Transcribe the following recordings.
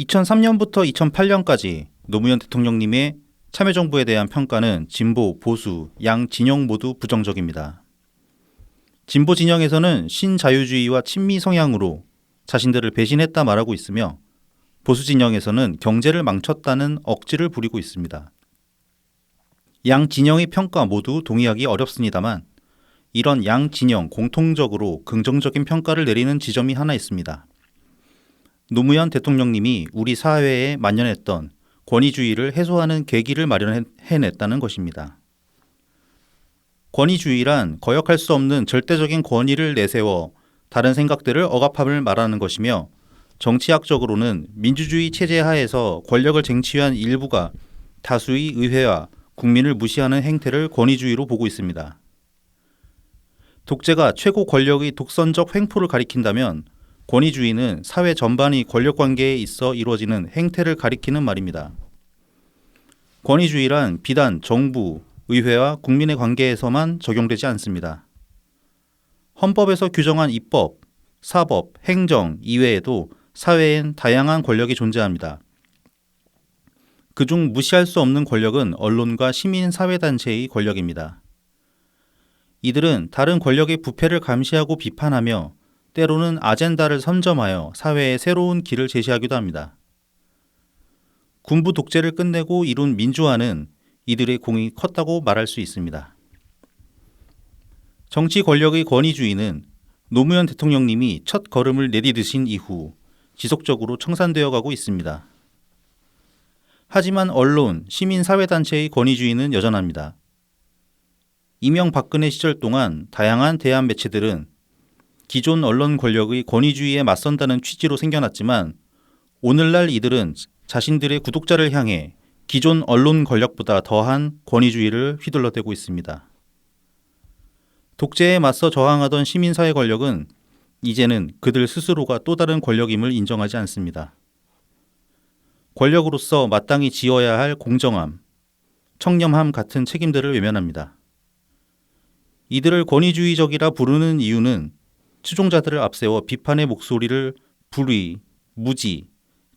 2003년부터 2008년까지 노무현 대통령님의 참여정부에 대한 평가는 진보, 보수, 양 진영 모두 부정적입니다. 진보 진영에서는 신자유주의와 친미 성향으로 자신들을 배신했다 말하고 있으며 보수 진영에서는 경제를 망쳤다는 억지를 부리고 있습니다. 양 진영의 평가 모두 동의하기 어렵습니다만 이런 양 진영 공통적으로 긍정적인 평가를 내리는 지점이 하나 있습니다. 노무현 대통령님이 우리 사회에 만연했던 권위주의를 해소하는 계기를 마련해냈다는 것입니다. 권위주의란 거역할 수 없는 절대적인 권위를 내세워 다른 생각들을 억압함을 말하는 것이며 정치학적으로는 민주주의 체제 하에서 권력을 쟁취한 일부가 다수의 의회와 국민을 무시하는 행태를 권위주의로 보고 있습니다. 독재가 최고 권력의 독선적 횡포를 가리킨다면 권위주의는 사회 전반의 권력관계에 있어 이루어지는 행태를 가리키는 말입니다. 권위주의란 비단 정부, 의회와 국민의 관계에서만 적용되지 않습니다. 헌법에서 규정한 입법, 사법, 행정 이외에도 사회엔 다양한 권력이 존재합니다. 그중 무시할 수 없는 권력은 언론과 시민사회단체의 권력입니다. 이들은 다른 권력의 부패를 감시하고 비판하며 때로는 아젠다를 선점하여 사회에 새로운 길을 제시하기도 합니다. 군부 독재를 끝내고 이룬 민주화는 이들의 공이 컸다고 말할 수 있습니다. 정치 권력의 권위주의는 노무현 대통령님이 첫 걸음을 내디디신 이후 지속적으로 청산되어 가고 있습니다. 하지만 언론, 시민사회단체의 권위주의는 여전합니다. 이명박근혜 시절 동안 다양한 대한 매체들은 기존 언론 권력의 권위주의에 맞선다는 취지로 생겨났지만 오늘날 이들은 자신들의 구독자를 향해 기존 언론 권력보다 더한 권위주의를 휘둘러대고 있습니다. 독재에 맞서 저항하던 시민사회 권력은 이제는 그들 스스로가 또 다른 권력임을 인정하지 않습니다. 권력으로서 마땅히 지어야 할 공정함, 청렴함 같은 책임들을 외면합니다. 이들을 권위주의적이라 부르는 이유는 추종자들을 앞세워 비판의 목소리를 불의, 무지,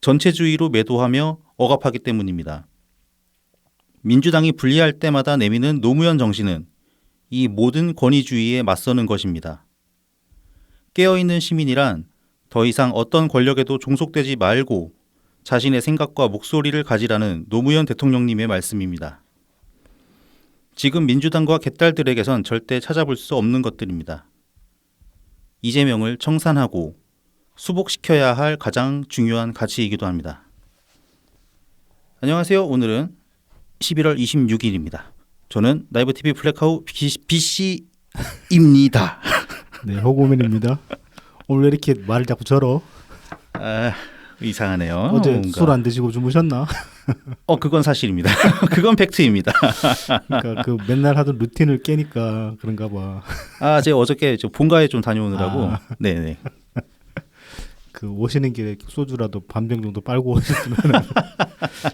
전체주의로 매도하며 억압하기 때문입니다. 민주당이 분리할 때마다 내미는 노무현 정신은 이 모든 권위주의에 맞서는 것입니다. 깨어있는 시민이란 더 이상 어떤 권력에도 종속되지 말고 자신의 생각과 목소리를 가지라는 노무현 대통령님의 말씀입니다. 지금 민주당과 개딸들에게선 절대 찾아볼 수 없는 것들입니다. 이재명을 청산하고 수복시켜야 할 가장 중요한 가치이기도 합니다. 안녕하세요. 오늘은 11월 26일입니다. 저는 나이브TV 플래카우 BC입니다. 네, 호구민입니다. 오늘 왜 이렇게 말을 자꾸 절어? 이상하네요. 어제 술 안 드시고 주무셨나? 그건 사실입니다. 그건 팩트입니다. 그러니까 그 맨날 하던 루틴을 깨니까 그런가 봐. 제가 어저께 본가에 좀 다녀오느라고. 네네. 그 오시는 길에 소주라도 반병 정도 빨고 오셨으면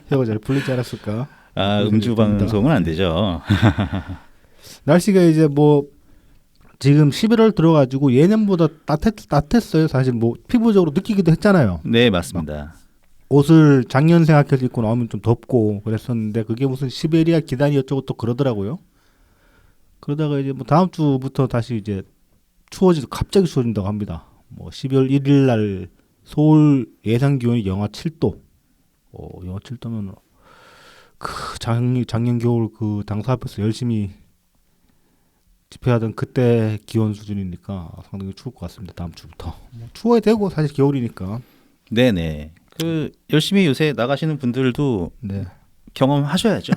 혀가 잘 풀리지 않았을까? 음주 방송은 안 되죠. 날씨가 이제 뭐 지금 11월 들어가지고 예년보다 따뜻했어요. 사실 뭐 피부적으로 느끼기도 했잖아요. 네, 맞습니다. 옷을 작년 생각해서 입고 나오면 좀 덥고 그랬었는데 그게 무슨 시베리아 기단이 어쩌고 또 그러더라고요. 그러다가 이제 뭐 다음 주부터 다시 이제 갑자기 추워진다고 합니다. 뭐 12월 1일 날 서울 예상 기온이 영하 7도. 영하 7도면 그 작년 겨울 그 당사 앞에서 열심히 집회하던 그때 기온 수준이니까 상당히 추울 것 같습니다. 다음 주부터. 뭐 추워야 되고 사실 겨울이니까. 네네. 그 열심히 요새 나가시는 분들도 네. 경험하셔야죠.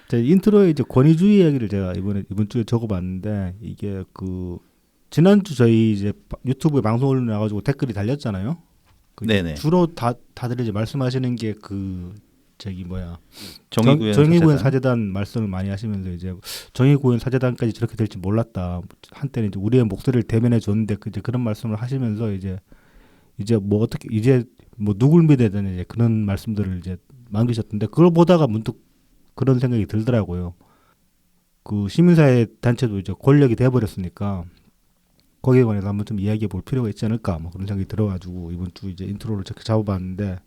제 인트로에 이제 권위주의 이야기를 제가 이번 주에 적어봤는데 이게 그 지난주 저희 이제 유튜브에 방송을 나가지고 댓글이 달렸잖아요. 네네. 주로 다들 이제 말씀하시는 게 그 정의구현 사재단 말씀을 많이 하시면서 이제 정의구현 사재단까지 저렇게 될지 몰랐다. 한때는 이제 우리의 목소리를 대면해 줬는데 이제 그런 말씀을 하시면서 이제 뭐 누굴 믿어야 되냐 이제 그런 말씀들을 이제 남기셨던데 그걸 보다가 문득 그런 생각이 들더라고요. 그 시민사회 단체도 이제 권력이 돼버렸으니까 거기에 관해서 한번 좀 이야기해 볼 필요가 있지 않을까 뭐 그런 생각이 들어가지고 이번 주 이제 인트로를 저렇게 잡아봤는데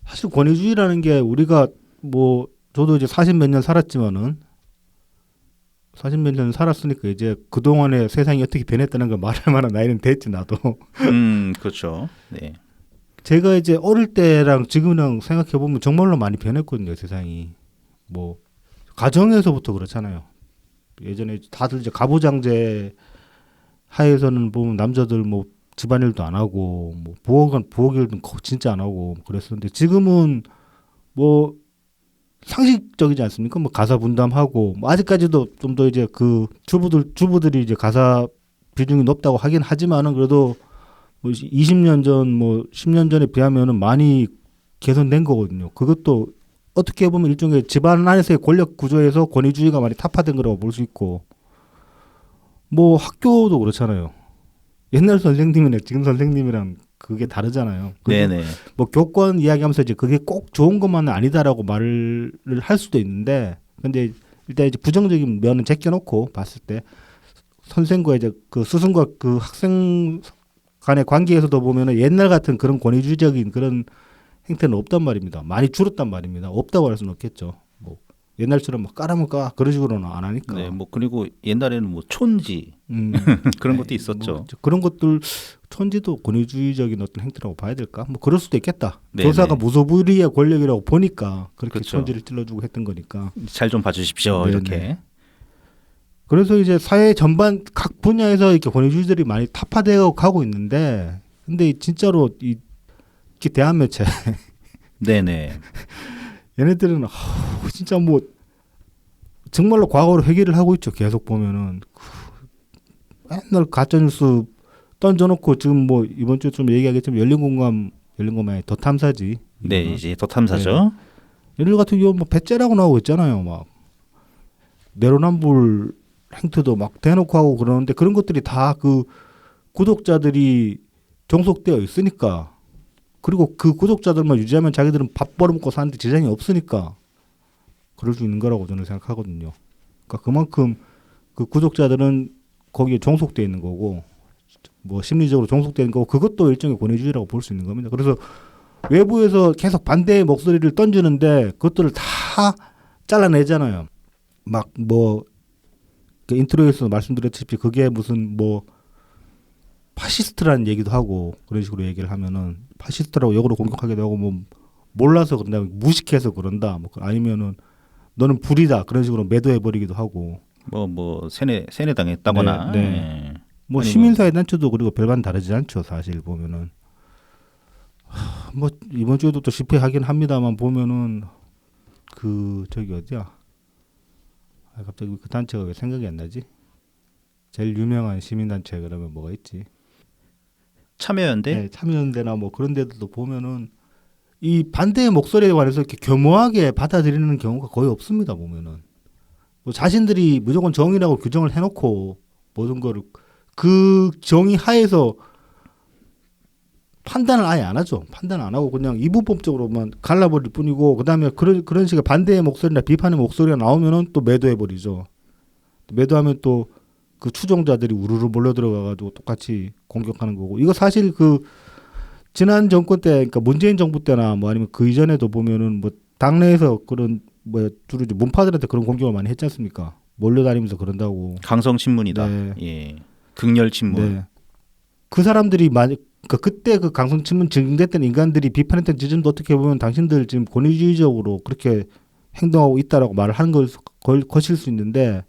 사실 권위주의라는 게 우리가 뭐 저도 이제 40 몇 년 살았지만은 40 몇 년 살았으니까 이제 그 동안에 세상이 어떻게 변했다는 걸 말할 만한 나이는 됐지 나도. 그렇죠. 네. 제가 이제 어릴 때랑 지금이랑 생각해 보면 정말로 많이 변했거든요 세상이. 뭐 가정에서부터 그렇잖아요. 예전에 다들 이제 가부장제 하에서는 보면 남자들 뭐 집안일도 안 하고 뭐 부엌 일도 진짜 안 하고 그랬었는데 지금은 뭐 상식적이지 않습니까? 뭐 가사 분담하고 뭐 아직까지도 좀 더 이제 그 주부들이 이제 가사 비중이 높다고 하긴 하지만은 그래도 뭐 20년 전 뭐 10년 전에 비하면은 많이 개선된 거거든요. 그것도 어떻게 보면 일종의 집안 안에서의 권력 구조에서 권위주의가 많이 타파된 거라고 볼 수 있고 뭐 학교도 그렇잖아요. 옛날 선생님이랑 지금 선생님이랑 그게 다르잖아요. 네네. 뭐 교권 이야기하면서 이제 그게 꼭 좋은 것만은 아니다라고 말을 할 수도 있는데, 근데 일단 이제 부정적인 면은 제껴놓고 봤을 때 선생과 이제 그 스승과 그 학생 간의 관계에서도 보면은 옛날 같은 그런 권위주의적인 그런 행태는 없단 말입니다. 많이 줄었단 말입니다. 없다고 할 수는 없겠죠. 뭐 옛날처럼 막 까라면 까 그런 식으로는 안 하니까. 네, 뭐 그리고 옛날에는 뭐 촌지 그런 것도 있었죠. 뭐 그런 것들 촌지도 권위주의적인 어떤 행태라고 봐야 될까? 뭐 그럴 수도 있겠다. 네네. 교사가 무소불위의 권력이라고 보니까 그렇게 그렇죠. 촌지를 찔러주고 했던 거니까. 잘 좀 봐주십시오. 네네. 이렇게. 그래서 이제 사회 전반 각 분야에서 이렇게 권위주의들이 많이 타파되어 가고 있는데, 근데 진짜로 이 대한 매체 네네. 얘네들은 진짜 뭐 정말로 과거로 회귀를 하고 있죠. 계속 보면은 맨날 가짜뉴스 던져놓고 지금 뭐 이번 주에 좀 얘기하겠지만 열린 공감이 더 탐사지. 네, 이제 더 탐사죠. 얘들 같은 경우 뭐 배째라고 나오고 있잖아요. 막 내로남불 행태도 막 대놓고 하고 그러는데 그런 것들이 다 그 구독자들이 종속되어 있으니까, 그리고 그 구독자들만 유지하면 자기들은 밥 벌어먹고 사는데 지장이 없으니까 그럴 수 있는 거라고 저는 생각하거든요. 그러니까 그만큼 그 구독자들은 거기에 종속되어 있는 거고, 뭐 심리적으로 종속되는 거고, 그것도 일종의 권위주의라고 볼 수 있는 겁니다. 그래서 외부에서 계속 반대의 목소리를 던지는데 그것들을 다 잘라내잖아요. 막 뭐 그 인트로에서 말씀드렸듯이 그게 무슨 뭐 파시스트라는 얘기도 하고 그런 식으로 얘기를 하면은 파시스트라고 역으로 공격하기도 하고, 뭐 몰라서 그런다, 무식해서 그런다, 뭐 아니면은 너는 불이다 그런 식으로 매도해 버리기도 하고, 뭐 세뇌당했다거나. 네, 네. 네. 뭐 아니, 시민사회 단체도 그리고 별반 다르지 않죠 사실 보면은. 뭐 이번 주에도 또 집회하긴 합니다만 보면은 그 저기 어디야? 갑자기 그 단체가 왜 생각이 안 나지? 제일 유명한 시민단체 그러면 뭐가 있지? 참여연대. 네, 참여연대나 뭐 그런 데들도 보면은 이 반대의 목소리에 관해서 이렇게 겸허하게 받아들이는 경우가 거의 없습니다. 보면은 뭐 자신들이 무조건 정의라고 규정을 해놓고 모든 거를 그 정의 하에서 판단을 아예 안 하죠. 판단 안 하고 그냥 이분법적으로만 갈라버릴 뿐이고, 그다음에 그런 식의 반대의 목소리나 비판의 목소리가 나오면은 또 매도해 버리죠. 매도하면 또 그 추종자들이 우르르 몰려 들어가가지고 똑같이 공격하는 거고, 이거 사실 그 지난 정권 때, 그러니까 문재인 정부 때나 뭐 아니면 그 이전에도 보면은 뭐 당내에서 그런 뭐 주로 이제 문파들한테 그런 공격을 많이 했지 않습니까? 몰려다니면서 그런다고. 강성 친문이다. 네. 예. 극렬 친문. 네. 그 사람들이 그때 그 강성 친문 증대했던 인간들이 비판했던 지점도 어떻게 보면 당신들 지금 권위주의적으로 그렇게 행동하고 있다라고 말을 하는 것일 수 있는데,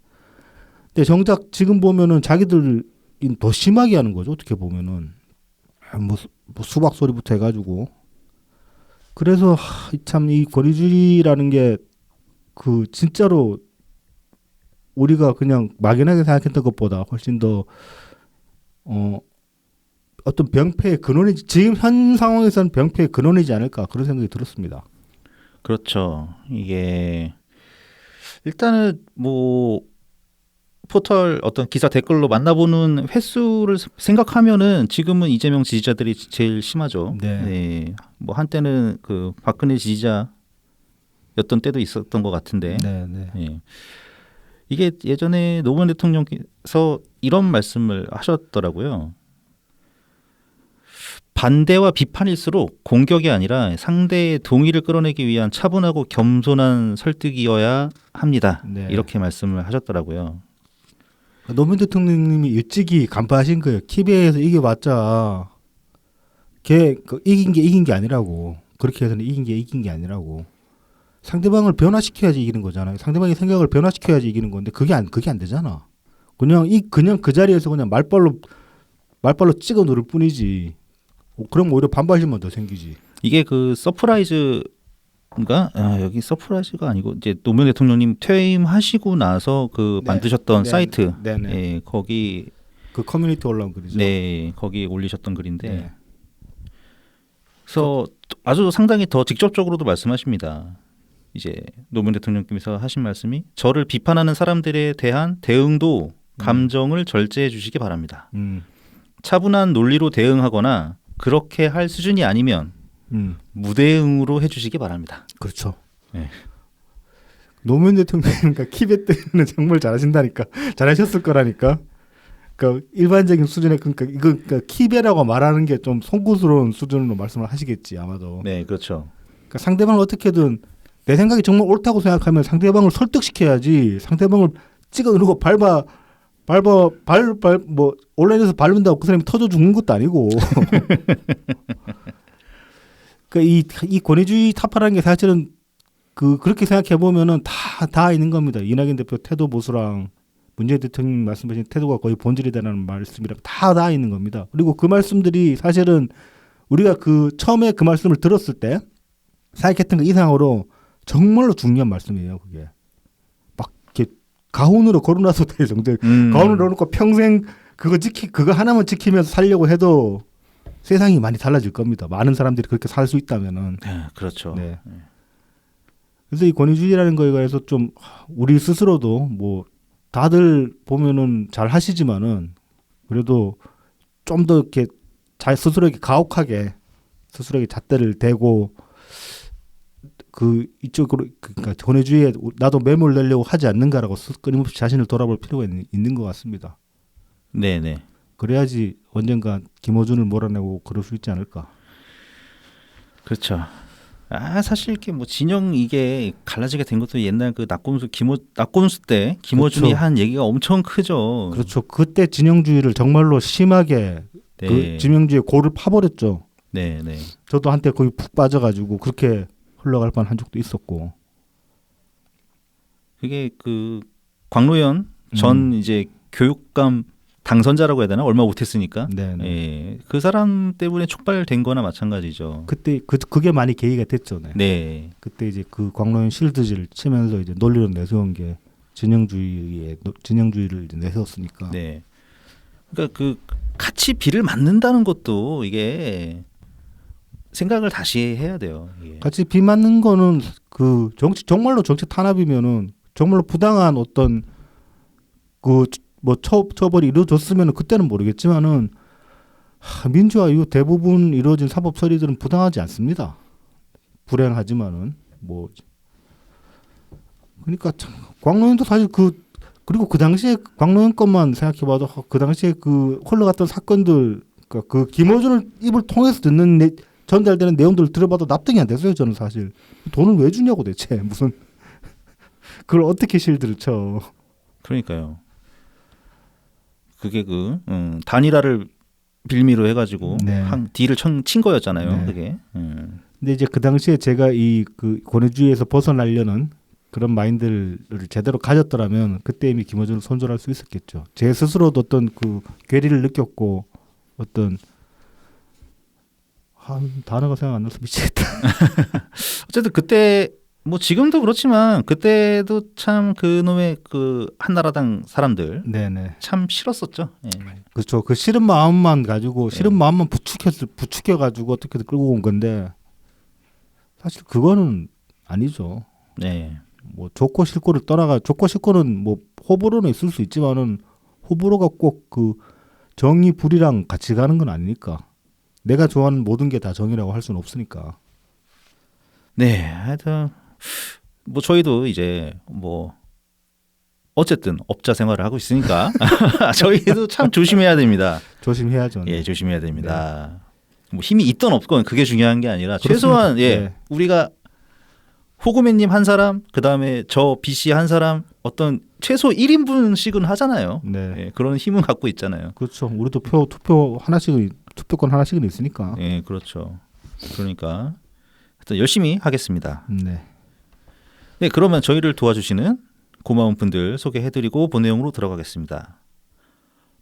근데 정작 지금 보면은 자기들이 더 심하게 하는 거죠. 어떻게 보면은 뭐 수박 소리부터 해가지고. 그래서 참 이 권위주의라는 게 그 진짜로 우리가 그냥 막연하게 생각했던 것보다 훨씬 더 어떤 병폐의 근원이지, 지금 현 상황에서는 병폐의 근원이지 않을까 그런 생각이 들었습니다. 그렇죠. 이게 일단은 뭐 포털 어떤 기사 댓글로 만나보는 횟수를 생각하면은 지금은 이재명 지지자들이 제일 심하죠. 네. 네. 뭐 한때는 그 박근혜 지지자였던 때도 있었던 것 같은데. 네, 네. 예. 이게 예전에 노무현 대통령께서 이런 말씀을 하셨더라고요. 반대와 비판일수록 공격이 아니라 상대의 동의를 끌어내기 위한 차분하고 겸손한 설득이어야 합니다. 네. 이렇게 말씀을 하셨더라고요. 노무현 대통령님이 일찍이 간파하신 거예요. 키베에서 이겨봤자 걔 이긴 게 아니라고. 그렇게 해서는 이긴 게 아니라고. 상대방을 변화시켜야지 이기는 거잖아요. 상대방의 생각을 변화시켜야지 이기는 건데 그게 안 되잖아. 그냥 그 자리에서 그냥 말발로 찍어 누를 뿐이지. 그럼 오히려 반발심만 더 생기지. 이게 그 서프라이즈인가? 여기 서프라이즈가 아니고 이제 노무현 대통령님 퇴임하시고 나서 그 네. 만드셨던 네. 사이트, 네네. 예, 거기 그 커뮤니티 올라온 글이죠. 네, 거기 올리셨던 글인데, 네. 그래서 아주 상당히 더 직접적으로도 말씀하십니다. 이제 노무현 대통령께서 하신 말씀이 저를 비판하는 사람들에 대한 대응도 감정을 절제해 주시기 바랍니다. 차분한 논리로 대응하거나 그렇게 할 수준이 아니면 무대응으로 해주시기 바랍니다. 그렇죠. 네. 노무현 대통령이니까 키베 때는 정말 잘하신다니까. 잘하셨을 거라니까. 그러니까 일반적인 수준의 그러니까 키베라고 말하는 게 좀 송구스러운 수준으로 말씀을 하시겠지 아마도. 네, 그렇죠. 그러니까 상대방을 어떻게든 내 생각이 정말 옳다고 생각하면 상대방을 설득시켜야지. 상대방을 찍어 누르고 뭐 온라인에서 밟는다고 그 사람이 터져 죽는 것도 아니고. 그러니까 이 권위주의 타파라는 게 사실은 그렇게 생각해 보면은 다 있는 겁니다. 이낙연 대표 태도 보수랑 문재인 대통령 말씀하신 태도가 거의 본질이다라는 말씀이랑 다 있는 겁니다. 그리고 그 말씀들이 사실은 우리가 처음에 그 말씀을 들었을 때 생각했던 것 이상으로 정말로 중요한 말씀이에요. 그게 막 이렇게 가훈으로 거론하도 될 정도. 가훈을 넣어놓고 평생 그거 하나만 지키면서 살려고 해도 세상이 많이 달라질 겁니다. 많은 사람들이 그렇게 살 수 있다면은. 네, 그렇죠. 네. 그래서 이 권위주의라는 거에 대해서 좀 우리 스스로도 뭐 다들 보면은 잘 하시지만은 그래도 좀 더 이렇게 스스로에게 가혹하게 스스로에게 잣대를 대고 이쪽으로 그러니까 권위주의에 나도 매몰 내려고 하지 않는가라고 끊임없이 자신을 돌아볼 필요가 있는 것 같습니다. 네. 그래야지 언젠가 김어준을 몰아내고 그럴 수 있지 않을까. 그렇죠. 사실 이렇게 뭐 진영 이게 갈라지게 된 것도 옛날 그 낙곰수 때 김어준이 그렇죠. 한 얘기가 엄청 크죠. 그렇죠. 그때 진영주의를 정말로 심하게 네. 그 진영주의의 골을 파버렸죠. 네. 저도 한때 거기 푹 빠져가지고 그렇게 흘러갈 뻔한 적도 있었고. 그게 그 광노현 전 이제 교육감 당선자라고 해야 되나? 얼마 못했으니까. 네네. 예, 그 사람 때문에 촉발된 거나 마찬가지죠. 그때 그게 많이 계기가 됐죠. 네. 네. 그때 이제 그 광로현 실드질 치면서 이제 논리로 내세운 게 진영주의를 이제 내세웠으니까. 네. 그러니까 그 같이 비를 맞는다는 것도 이게 생각을 다시 해야 돼요. 이게. 같이 비 맞는 거는 그 정말로 정치 탄압이면은 정말로 부당한 어떤 뭐 처벌이 이루어졌으면 그때는 모르겠지만은 민주화 이후 대부분 이루어진 사법 처리들은 부당하지 않습니다. 불행하지만은 뭐 그러니까 참 광노현도 사실 그리고 그 당시에 광노현 것만 생각해봐도 그 당시에 그 흘러갔던 사건들 그러니까 그 김어준을 입을 통해서 전달되는 내용들을 들어봐도 납득이 안 됐어요. 저는 사실 돈을 왜 주냐고 대체 무슨 그걸 어떻게 실드를 쳐? 그러니까요. 그게 단일화를 빌미로 해가지고 네. 한 딜을 친 거였잖아요. 네. 그게. 근데 이제 그 당시에 제가 그 권위주의에서 벗어나려는 그런 마인드를 제대로 가졌더라면 그때 이미 김어준을 손절할 수 있었겠죠. 제 스스로도 어떤 그 괴리를 느꼈고 어떤 단어가 생각 안 나서 미치겠다. 어쨌든 그때 뭐 지금도 그렇지만 그때도 참 그놈의 그 한나라당 사람들 네네. 참 싫었었죠. 예. 그렇죠. 그 싫은 마음만 가지고 싫은 네. 마음만 부추겨 가지고 어떻게든 끌고 온 건데 사실 그거는 아니죠. 네. 뭐 좋고 싫고를 떠나가 좋고 싫고는 뭐 호불호는 있을 수 있지만은 호불호가 꼭 그 정의 불이랑 같이 가는 건 아니니까. 내가 좋아하는 모든 게 다 정의라고 할 수는 없으니까. 네. 하여튼 뭐 저희도 이제 뭐 어쨌든 업자 생활을 하고 있으니까 저희도 참 조심해야 됩니다. 조심해야죠. 예, 조심해야 됩니다. 뭐 힘이 있든 없건 그게 중요한 게 아니라 최소한 네. 우리가 호구맨님 한 사람, 그 다음에 저 BC 한 사람 어떤 최소 1인분씩은 하잖아요. 네. 예, 그런 힘은 갖고 있잖아요. 그렇죠. 우리도 투표 하나씩 투표권 하나씩은 있으니까. 예, 그렇죠. 그러니까 하여튼 열심히 하겠습니다. 네. 네, 그러면 저희를 도와주시는 고마운 분들 소개해드리고 본 내용으로 들어가겠습니다.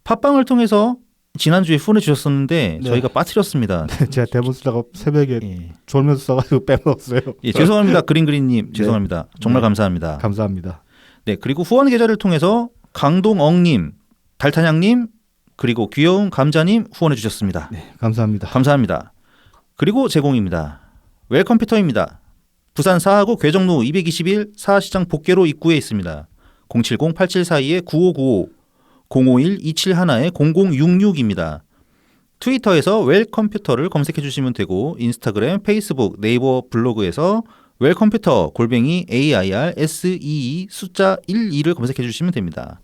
팟빵을 통해서 지난주에 후원해 주셨었는데 네. 저희가 빠뜨렸습니다. 제가 대본 쓰다가 새벽에 예. 졸면서 써가지고 빼먹었어요. 예, 죄송합니다. 그린그린님 죄송합니다. 정말 네. 감사합니다. 감사합니다. 네, 그리고 후원 계좌를 통해서 강동엉님, 달타냥님, 그리고 귀여운 감자님 후원해 주셨습니다. 네, 감사합니다. 감사합니다. 그리고 제공입니다. 웰컴퓨터입니다. 부산 사하구 괴정로 221 사시장 복개로 입구에 있습니다. 070-8742-9595 051-271-0066입니다. 트위터에서 웰컴퓨터를 검색해 주시면 되고 인스타그램, 페이스북, 네이버 블로그에서 웰컴퓨터 AIRSEE 숫자 12를 검색해 주시면 됩니다.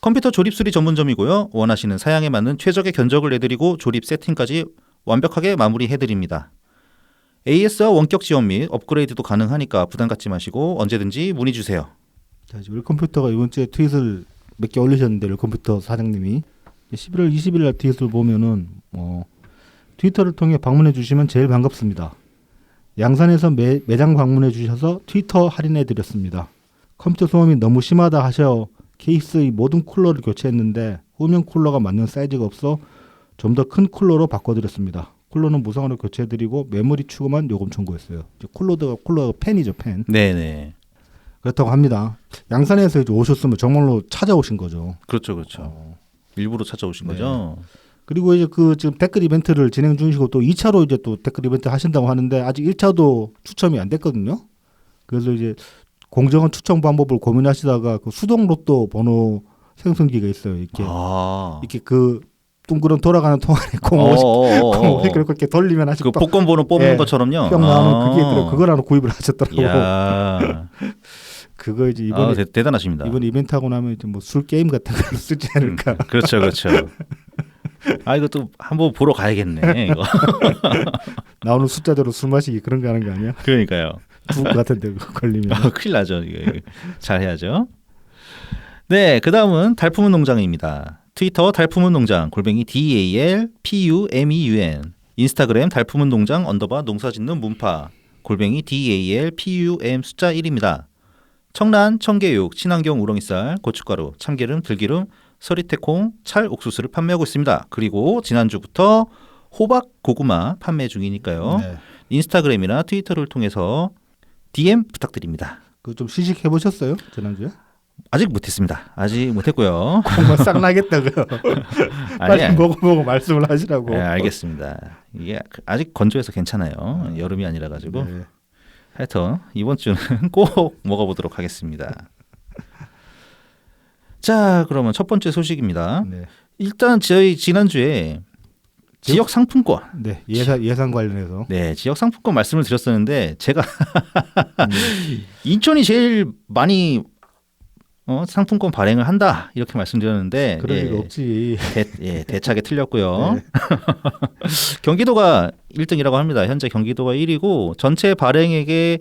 컴퓨터 조립 수리 전문점이고요. 원하시는 사양에 맞는 최적의 견적을 내드리고 조립 세팅까지 완벽하게 마무리해드립니다. AS와 원격 지원 및 업그레이드도 가능하니까 부담 갖지 마시고 언제든지 문의 주세요. 자, 이제 웰컴퓨터가 이번 주에 트윗을 몇 개 올리셨는데 웰컴퓨터 사장님이 11월 20일 날 트윗을 보면은 트위터를 통해 방문해 주시면 제일 반갑습니다. 양산에서 매장 방문해 주셔서 트위터 할인해 드렸습니다. 컴퓨터 소음이 너무 심하다 하셔 케이스의 모든 쿨러를 교체했는데 후면 쿨러가 맞는 사이즈가 없어 좀 더 큰 쿨러로 바꿔드렸습니다. 쿨러는 무상으로 교체해드리고 메모리 추가만 요금 청구했어요. 쿨러가 펜이죠, 펜. 네네. 그렇다고 합니다. 양산에서 이제 오셨으면 정말로 찾아오신 거죠. 그렇죠, 그렇죠. 일부러 찾아오신 네. 거죠. 그리고 이제 지금 댓글 이벤트를 진행 중이시고 또 2차로 이제 또 댓글 이벤트 하신다고 하는데 아직 1차도 추첨이 안 됐거든요. 그래서 이제 공정한 추첨 방법을 고민하시다가 그 수동 로또 번호 생성기가 있어요. 이렇게 그 둥그런 돌아가는 통 안에 공 50 그렇게 돌리면 아직 그 복권 번호 뽑는 것처럼요. 뿅 나오는 그게 있더라고요. 그걸 하나 구입을 하셨더라고요. 이야. 그거 이제 이번에 대단하십니다. 이번 이벤트 하고 나면 이제 뭐 술 게임 같은 걸 쓰지 않을까. 그렇죠, 그렇죠. 이것도 한번 보러 가야겠네. 이거. 나오는 숫자대로 술 마시기 그런 거 하는 거 아니야? 그러니까요. 죽을 것 같은데 그거 걸리면. 큰일 나죠. 이거. 잘 해야죠. 네, 그 다음은 달품은 농장입니다. 트위터 달품은 농장 DALPUMEUN 인스타그램 달품은 농장 _ 농사짓는 문파 DALPUM 숫자 1입니다. 청란, 청개육, 친환경 우렁이쌀, 고춧가루, 참기름, 들기름, 서리태콩, 찰 옥수수를 판매하고 있습니다. 그리고 지난주부터 호박 고구마 판매 중이니까요. 네. 인스타그램이나 트위터를 통해서 DM 부탁드립니다. 그 좀 시식 해보셨어요? 지난주에? 아직 못했습니다. 아직 못했고요. 정말 싹 나겠다고요. 빨리 먹어보고 말씀을 하시라고. 네, 알겠습니다. 이게 아직 건조해서 괜찮아요. 여름이 아니라 가지고. 네. 하여튼 이번 주는 꼭 먹어보도록 하겠습니다. 자, 그러면 첫 번째 소식입니다. 네. 일단 저희 지난주에 지역 상품권. 네, 예산 관련해서. 네, 지역 상품권 말씀을 드렸었는데 제가 인천이 제일 많이 상품권 발행을 한다 이렇게 말씀드렸는데 그럴 리가 없지. 대차게 틀렸고요. 네. 경기도가 1등이라고 합니다. 현재 경기도가 1위고 전체 발행액의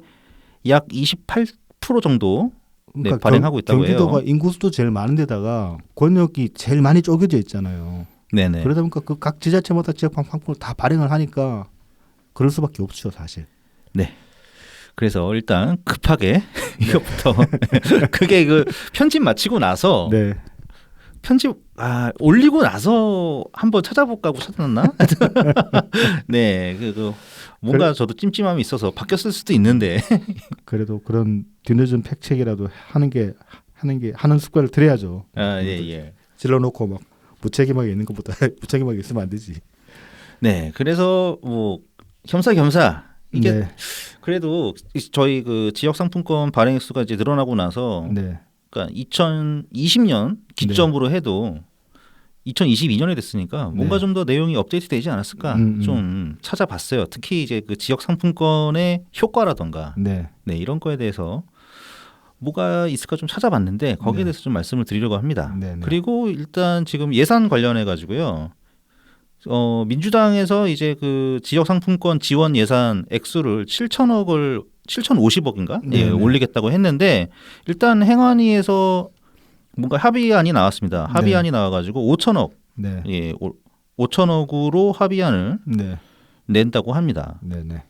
약 28% 정도 그러니까 발행하고 있다고 해요. 경기도가 인구수도 제일 많은 데다가 권역이 제일 많이 쪼개져 있잖아요. 네네. 그러다 보니까 그 각 지자체마다 지역 상품을 다 발행을 하니까 그럴 수밖에 없죠, 사실. 네. 그래서 일단 급하게 이것부터 그게 그 편집 마치고 나서 네. 편집 올리고 나서 한번 찾아볼까 하고 찾아놨나? 네, 뭔가 저도 찜찜함이 있어서 바뀌었을 수도 있는데 그래도 그런 뒤늦은 팩체크라도 하는 습관을 들여야죠. 예. 질러놓고 막 무책임하게 있는 것보다 무책임하게 있으면 안 되지. 네, 그래서 뭐 겸사겸사 이게 네. 그래도 저희 그 지역 상품권 발행 수가 이제 늘어나고 나서 네. 그러니까 2020년 기점으로 해도 2022년이 됐으니까 뭔가 네. 좀 더 내용이 업데이트되지 않았을까 좀 찾아봤어요. 특히 이제 그 지역 상품권의 효과라던가 네. 이런 거에 대해서 뭐가 있을까 좀 찾아봤는데 거기에 네. 대해서 좀 말씀을 드리려고 합니다. 네네. 그리고 일단 지금 예산 관련해 가지고요. 민주당에서 이제 그 지역 상품권 지원 예산 액수를 7,050억인가 네네. 올리겠다고 했는데 일단 행안위에서 뭔가 합의안이 나왔습니다. 합의안이 나와가지고 5천억 네. 5천억으로 합의안을 네. 낸다고 합니다. 네네.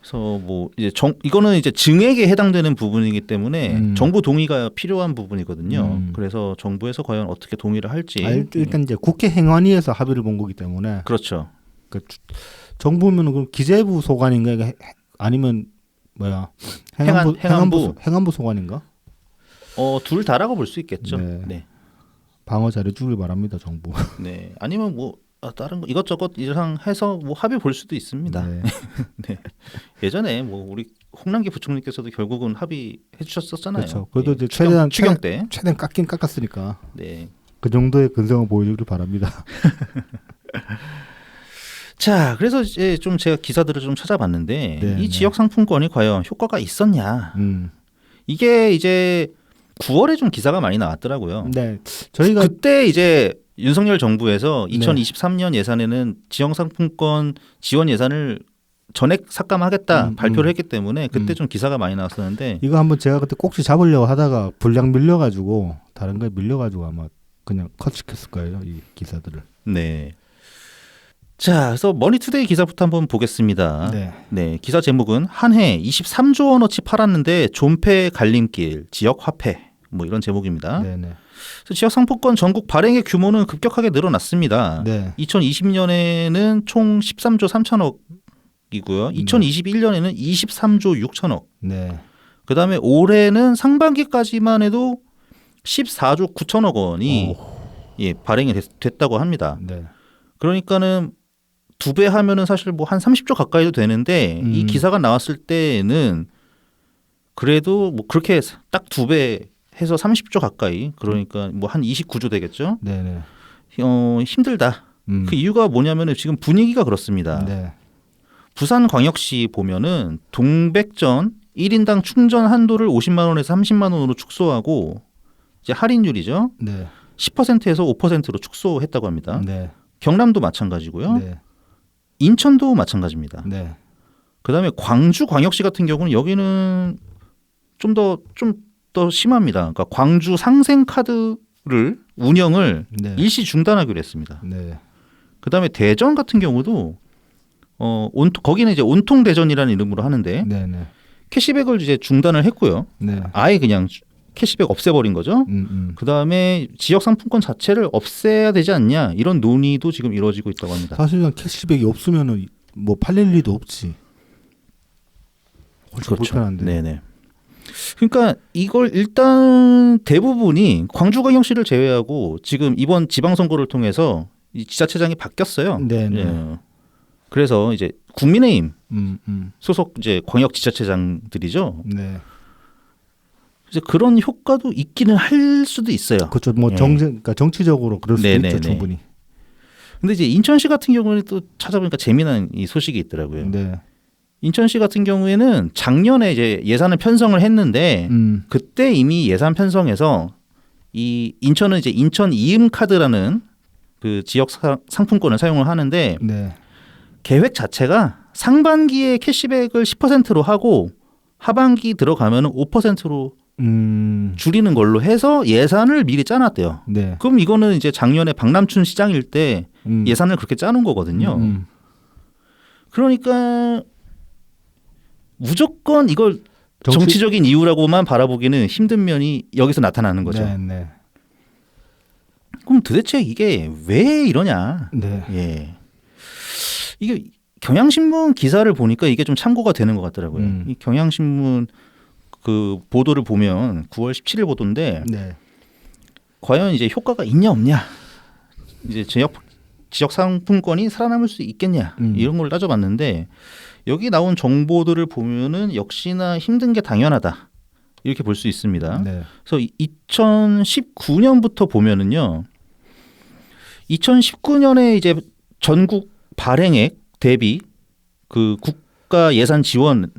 그래서 뭐 이제 이거는 이제 증액에 해당되는 부분이기 때문에 정부 동의가 필요한 부분이거든요. 그래서 정부에서 과연 어떻게 동의를 할지. 일단 이제 국회 행안위에서 합의를 본 거기 때문에 그렇죠. 정부면 그럼 기재부 소관인가 이게 아니면 뭐야 행안부 소관인가? 둘 다라고 볼 수 있겠죠. 네. 네. 방어 잘해주길 바랍니다 정부. 네. 아니면 뭐 다른 거 이것저것 이상 해서 뭐 합의 볼 수도 있습니다. 네. 네. 예전에 뭐 우리 홍남기 부총리께서도 결국은 합의해 주셨었잖아요. 그렇죠. 그래도 예. 이제 최대한 추경 때. 최대한 깎긴 깎았으니까 네. 그 정도의 근성을 보여주길 바랍니다. 자, 그래서 이제 좀 제가 기사들을 좀 찾아봤는데 네, 이 네. 지역 상품권이 과연 효과가 있었냐? 음. 이게 이제 9월에 좀 기사가 많이 나왔더라고요. 네. 저희가 그때 이제 윤석열 정부에서 2023년 예산에는 지역 상품권 지원 예산을 전액 삭감하겠다 발표를 했기 때문에 그때 좀 기사가 많이 나왔었는데 이거 한번 제가 그때 꼭지 잡으려고 하다가 분량 밀려가지고 다른 거에 밀려가지고 아마 그냥 컷시켰을 거예요 이 기사들을. 네. 자, 그래서 머니투데이 기사부터 한번 보겠습니다. 네. 네, 기사 제목은 한 해 23조 원어치 팔았는데 존폐 갈림길 지역 화폐 뭐 이런 제목입니다. 네네. 그래서 지역 상품권 전국 발행의 규모는 급격하게 늘어났습니다. 네. 2020년에는 총 13조 3천억이고요. 2021년에는 23조 6천억. 네. 그다음에 올해는 상반기까지만 해도 14조 9천억 원이 발행이 됐다고 합니다. 네. 그러니까는 두 배 하면은 사실 뭐 한 30조 가까이도 되는데 이 기사가 나왔을 때는 그래도 뭐 그렇게 딱 두 배 해서 30조 가까이 그러니까 뭐 한 29조 되겠죠. 네네. 힘들다. 그 이유가 뭐냐면은 지금 분위기가 그렇습니다. 네. 부산광역시 보면은 동백전 1인당 충전 한도를 50만 원에서 30만 원으로 축소하고 이제 할인율이죠. 네. 10%에서 5%로 축소했다고 합니다. 네. 경남도 마찬가지고요. 네. 인천도 마찬가지입니다. 네. 그다음에 광주광역시 같은 경우는 여기는 좀 더 심합니다. 그러니까 광주 상생카드를 운영을 네. 일시 중단하기로 했습니다. 네. 그다음에 대전 같은 경우도 거기는 이제 온통 대전이라는 이름으로 하는데 네. 네. 캐시백을 이제 중단을 했고요. 네. 아예 그냥 캐시백 없애버린 거죠. 그다음에 지역 상품권 자체를 없애야 되지 않냐 이런 논의도 지금 이루어지고 있다고 합니다. 사실은 캐시백이 없으면은 뭐 팔릴 리도 없지. 훨씬 불편한데. 네네. 그러니까 이걸 일단 대부분이 광주광역시를 제외하고 지금 이번 지방선거를 통해서 이 지자체장이 바뀌었어요. 네네. 예. 그래서 이제 국민의힘 소속 이제 광역 지자체장들이죠. 네. 이제 그런 효과도 있기는 할 수도 있어요. 그렇죠. 뭐 예. 그러니까 정치적으로 그럴 수도 네네네. 있죠, 충분히. 근데 이제 인천시 같은 경우는 또 찾아보니까 재미난 이 소식이 있더라고요. 네. 인천시 같은 경우에는 작년에 이제 예산을 편성을 했는데 그때 이미 예산 편성에서 이 인천은 이제 인천 이음 카드라는 그 지역 상품권을 사용을 하는데 네. 계획 자체가 상반기에 캐시백을 10%로 하고 하반기 들어가면은 5%로 줄이는 걸로 해서 예산을 미리 짜놨대요. 네. 그럼 이거는 이제 작년에 박남춘 시장일 때 예산을 그렇게 짜놓은 거거든요. 그러니까 무조건 이걸 정치적인 이유라고만 바라보기는 힘든 면이 여기서 나타나는 거죠. 네, 네. 그럼 도대체 이게 왜 이러냐? 네. 예. 이게 경향신문 기사를 보니까 이게 좀 참고가 되는 것 같더라고요. 이 경향신문 그 보도를 보면 9월 17일 보도인데 네. 과연 이제 효과가 있냐 없냐? 이제 지역 상품권이 살아남을 수 있겠냐? 이런 걸 따져봤는데 여기 나온 정보들을 보면은 역시나 힘든 게 당연하다. 이렇게 볼 수 있습니다. 네. 그래서 2019년부터 보면은요. 2019년에 이제 전국 발행액 대비 그 국가 예산 지원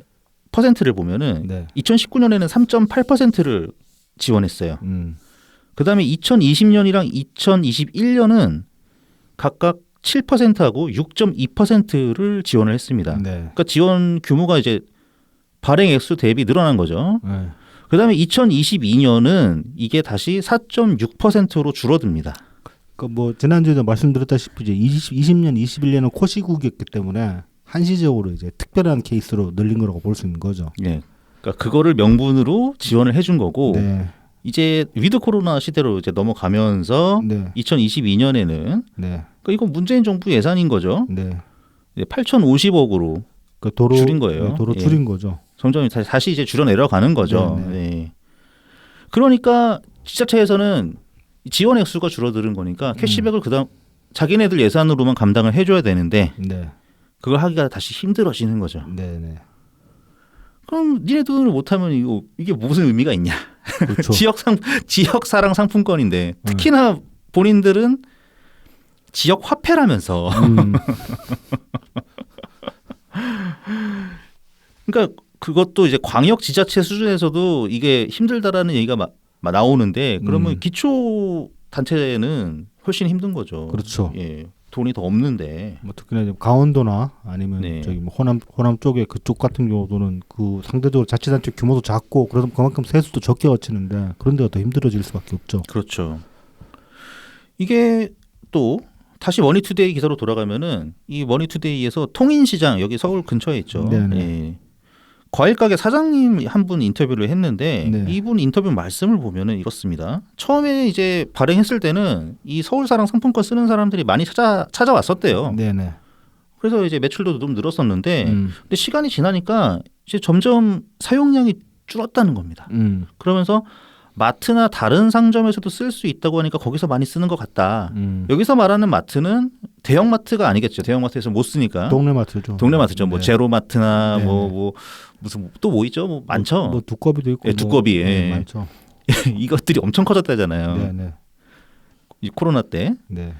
퍼센트를 보면은 네. 2019년에는 3.8%를 지원했어요. 그다음에 2020년이랑 2021년은 각각 7%하고 6.2%를 지원을 했습니다. 네. 그러니까 지원 규모가 이제 발행 액수 대비 늘어난 거죠. 네. 그다음에 2022년은 이게 다시 4.6%로 줄어듭니다. 뭐 지난주에도 말씀드렸다시피 이제 20년, 21년은 코시국이었기 때문에 한시적으로 이제 특별한 케이스로 늘린 거라고 볼 수 있는 거죠. 예. 그러니까 그거를 명분으로 지원을 해준 거고 네. 이제 위드 코로나 시대로 이제 넘어가면서 네. 2022년에는 네. 그러니까 이건 문재인 정부 예산인 거죠. 네. 8,050억으로 그 도로 줄인 거예요. 네, 도로 예. 줄인 거죠. 점점 다시 이제 줄여 내려가는 거죠. 네, 네. 그러니까 지자체에서는 지원 액수가 줄어드는 거니까 캐시백을 그다음 자기네들 예산으로만 감당을 해줘야 되는데 네. 그걸 하기가 다시 힘들어지는 거죠. 네, 네. 그럼 니네들 못하면 이게 무슨 의미가 있냐? 그렇죠. 지역 사랑 상품권인데 특히나 본인들은 지역 화폐라면서. 그러니까 그것도 이제 광역 지자체 수준에서도 이게 힘들다라는 얘기가 나오는데 그러면 기초 단체는 훨씬 힘든 거죠. 그렇죠. 예, 돈이 더 없는데. 뭐 특히나 이제 강원도나 아니면 네. 저기 뭐 호남 쪽에 그쪽 같은 경우는 그 상대적으로 자치단체 규모도 작고 그래서 그만큼 세수도 적게 거치는데 그런 데가 더 힘들어질 수밖에 없죠. 그렇죠. 이게 또 다시 머니투데이 기사로 돌아가면은 이 머니투데이에서 통인시장 여기 서울 근처에 있죠. 네네. 예. 과일 가게 사장님 한 분 인터뷰를 했는데 네. 이분 인터뷰 말씀을 보면은 이렇습니다. 처음에 이제 발행했을 때는 이 서울사랑 상품권 쓰는 사람들이 많이 찾아왔었대요. 네네. 그래서 이제 매출도 좀 늘었었는데 근데 시간이 지나니까 이제 점점 사용량이 줄었다는 겁니다. 그러면서 마트나 다른 상점에서도 쓸 수 있다고 하니까 거기서 많이 쓰는 것 같다. 여기서 말하는 마트는 대형 마트가 아니겠죠. 대형 마트에서 못 쓰니까. 동네 마트죠. 동네 마트죠. 뭐 네. 제로마트나 네. 뭐 무슨 또 뭐 있죠? 뭐 많죠. 뭐 두꺼비도 있고. 예, 두꺼비. 예. 많죠. 이것들이 엄청 커졌다잖아요. 네네. 이 코로나 때. 네.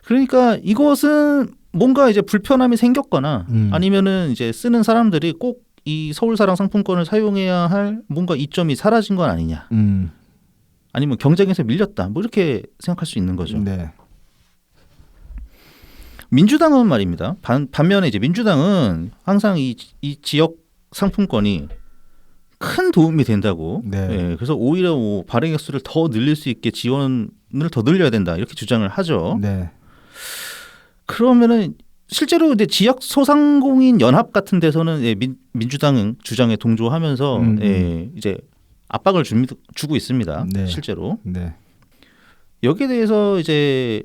그러니까 이것은 뭔가 이제 불편함이 생겼거나 아니면은 이제 쓰는 사람들이 꼭 이 서울사랑 상품권을 사용해야 할 뭔가 이점이 사라진 건 아니냐. 아니면 경쟁에서 밀렸다. 뭐 이렇게 생각할 수 있는 거죠. 네. 민주당은 말입니다. 반면에 이제 민주당은 항상 이 지역 상품권이 큰 도움이 된다고. 네. 예, 그래서 오히려 뭐 발행 횟수를 더 늘릴 수 있게 지원을 더 늘려야 된다. 이렇게 주장을 하죠. 네. 그러면은 실제로 이제 지역 소상공인 연합 같은 데서는 예, 민주당은 주장에 동조하면서 예, 이제 압박을 주고 있습니다. 네. 실제로. 네. 여기에 대해서 이제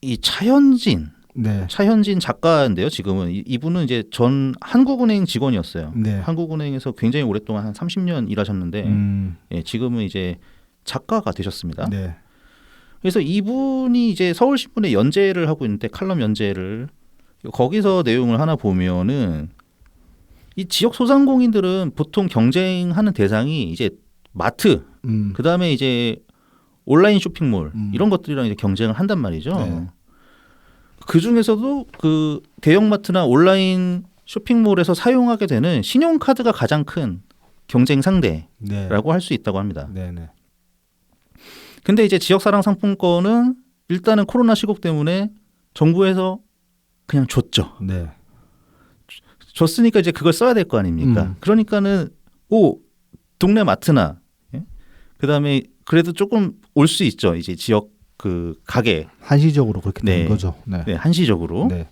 이 차현진 작가인데요. 지금은 이분은 이제 전 한국은행 직원이었어요. 네. 한국은행에서 굉장히 오랫동안 한 30년 일하셨는데 예, 지금은 이제 작가가 되셨습니다. 네. 그래서 이분이 이제 서울신문에 연재를 하고 있는데 칼럼 연재를 거기서 내용을 하나 보면은 이 지역 소상공인들은 보통 경쟁하는 대상이 이제 마트, 그 다음에 이제 온라인 쇼핑몰 이런 것들이랑 이제 경쟁을 한단 말이죠. 네. 그 중에서도 그 대형마트나 온라인 쇼핑몰에서 사용하게 되는 신용카드가 가장 큰 경쟁 상대라고 할 수 있다고 합니다. 네네. 근데 이제 지역사랑 상품권은 일단은 코로나 시국 때문에 정부에서 그냥 줬죠. 네. 줬으니까 이제 그걸 써야 될 거 아닙니까? 그러니까는 동네 마트나 예? 그다음에 그래도 조금 올 수 있죠. 이제 지역 그 가게 한시적으로 그렇게 네. 되는 거죠. 네. 네, 한시적으로. 네.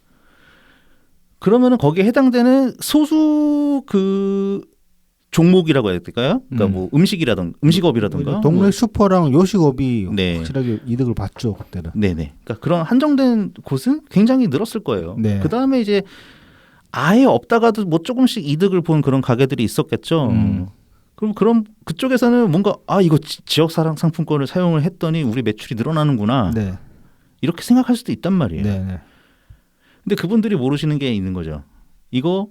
그러면은 거기에 해당되는 소수 그 종목이라고 해야 될까요? 그러니까 뭐 음식업이라든가 동네 뭐. 슈퍼랑 요식업이 네. 확실하게 이득을 봤죠 그때는. 네네. 그러니까 그런 한정된 곳은 굉장히 늘었을 거예요. 네. 그 다음에 이제 아예 없다가도 뭐 조금씩 이득을 본 그런 가게들이 있었겠죠. 그럼 그쪽에서는 뭔가 이거 지역사랑 상품권을 사용을 했더니 우리 매출이 늘어나는구나. 네. 이렇게 생각할 수도 있단 말이에요. 네. 근데 그분들이 모르시는 게 있는 거죠. 이거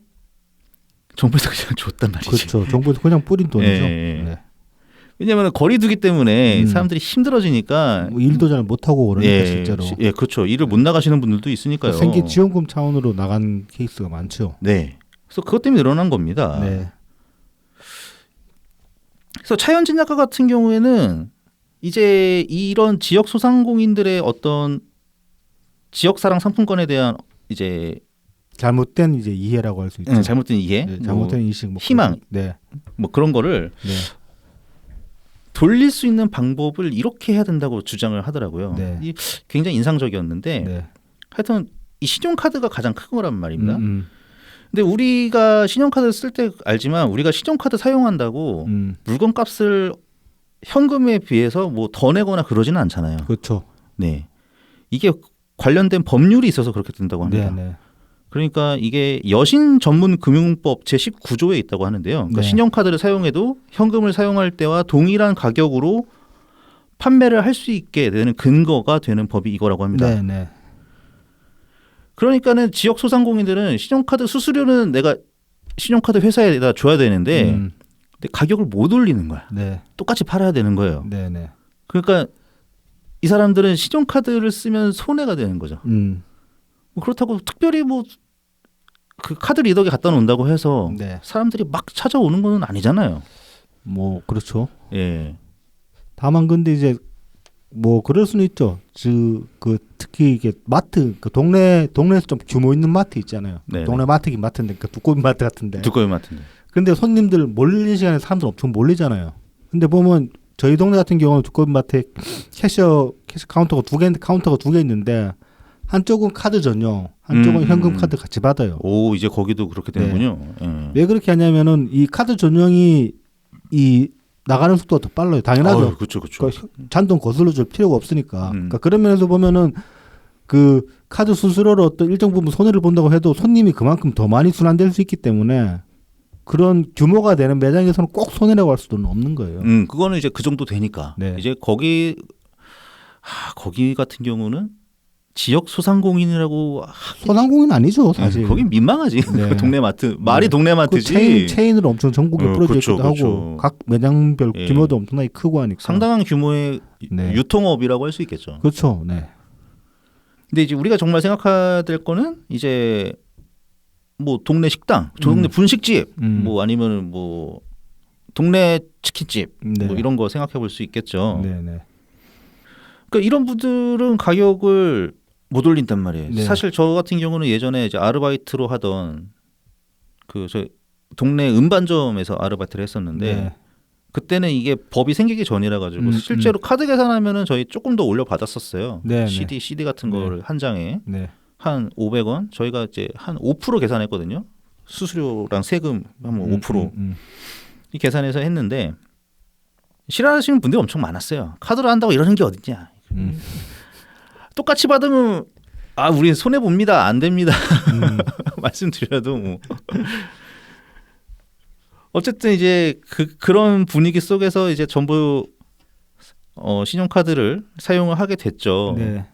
정부에서 그냥 줬단 말이지. 그렇죠. 정부에서 그냥 뿌린 돈이죠. 예. 네. 왜냐하면 거리두기 때문에 사람들이 힘들어지니까 뭐 일도 잘 못하고 그러니까 예, 실제로. 예, 그렇죠. 일을 못 나가시는 분들도 있으니까요. 생계 지원금 차원으로 나간 케이스가 많죠. 네. 그래서 그것 때문에 늘어난 겁니다. 네. 그래서 차현진 작가 같은 경우에는 이제 이런 지역 소상공인들의 어떤 지역사랑 상품권에 대한 이제 잘못된 이제 이해라고 할 수 있죠. 잘못된 이해, 네, 잘못된 뭐 인식, 뭐 희망, 네, 뭐 그런 거를 네, 돌릴 수 있는 방법을 이렇게 해야 된다고 주장을 하더라고요. 네. 이 굉장히 인상적이었는데 네. 하여튼 이 신용카드가 가장 큰 거란 말입니다. 음, 근데 우리가 신용카드 쓸 때 알지만 우리가 신용카드 사용한다고 물건값을 현금에 비해서 뭐 더 내거나 그러지는 않잖아요. 그렇죠. 네, 이게 관련된 법률이 있어서 그렇게 된다고 합니다. 네, 네. 그러니까 이게 여신 전문 금융법 제19조에 있다고 하는데요. 그러니까 네. 신용카드를 사용해도 현금을 사용할 때와 동일한 가격으로 판매를 할 수 있게 되는 근거가 되는 법이 이거라고 합니다. 네, 네. 그러니까는 지역 소상공인들은 신용카드 수수료는 내가 신용카드 회사에다 줘야 되는데 근데 가격을 못 올리는 거야. 네, 똑같이 팔아야 되는 거예요. 네, 네. 그러니까 이 사람들은 신용카드를 쓰면 손해가 되는 거죠. 뭐 그렇다고 특별히 뭐 그 카드 리더기 갖다 놓는다고 해서 네. 사람들이 막 찾아오는 건 아니잖아요. 뭐 그렇죠. 예. 다만 근데 이제 뭐 그럴 수는 있죠. 그 특히 이게 마트 그 동네에서 좀 규모 있는 마트 있잖아요. 네네. 동네 마트긴 마트인데 그 두꺼비 마트 같은데. 두꺼비 마트인데. 근데 손님들 몰리는 시간에 사람들 엄청 몰리잖아요. 근데 보면 저희 동네 같은 경우는 두꺼비 마트에 캐시 카운터가 두 개 있는데 한쪽은 카드 전용, 한쪽은 현금 카드 같이 받아요. 오, 이제 거기도 그렇게 되는군요. 예. 왜 그렇게 하냐면은 이 카드 전용이 이 나가는 속도가 더 빨라요. 당연하죠. 그렇죠, 그렇죠. 그러니까 잔돈 거슬러 줄 필요가 없으니까. 그러니까 그런 면에서 보면은 그 카드 수수료로 어떤 일정 부분 손해를 본다고 해도 손님이 그만큼 더 많이 순환될 수 있기 때문에 그런 규모가 되는 매장에서는 꼭 손해라고 할 수는 없는 거예요. 그거는 이제 그 정도 되니까. 네. 이제 거기 같은 경우는 지역 소상공인이라고 소상공인 아니죠, 사실. 거긴 민망하지. 네. 동네 마트 말이 네. 동네 그 마트지. 체인으로 엄청 전국에 뿌려져 그렇죠, 있기도 하고 그렇죠. 각 매장별 예. 규모도 엄청나게 크고 하니까. 상당한 규모의 네. 유통업이라고 할 수 있겠죠. 그렇죠. 네. 근데 이제 우리가 정말 생각해야 될 거는 이제 뭐 동네 식당, 동네 분식집, 뭐 아니면 뭐 동네 치킨집, 네. 뭐 이런 거 생각해 볼 수 있겠죠. 네, 네. 그러니까 이런 분들은 가격을 못 올린단 말이에요. 네. 사실 저 같은 경우는 예전에 이제 아르바이트로 하던 그 저 동네 음반점에서 아르바이트를 했었는데 네. 그때는 이게 법이 생기기 전이라 가지고 실제로 카드 계산하면은 저희 조금 더 올려 받았었어요. 네, CD 같은 거를 한 장에 네. 한 500원 저희가 이제 한 5% 계산했거든요. 수수료랑 세금 하면 5% 이 계산해서 했는데 싫어하시는 분들이 엄청 많았어요. 카드로 한다고 이러는 게 어딨냐. 똑같이 받으면 우리 손해 봅니다. 안 됩니다. 말씀드려도 뭐. 어쨌든 이제 그런 분위기 속에서 이제 전부 신용카드를 사용을 하게 됐죠. 네.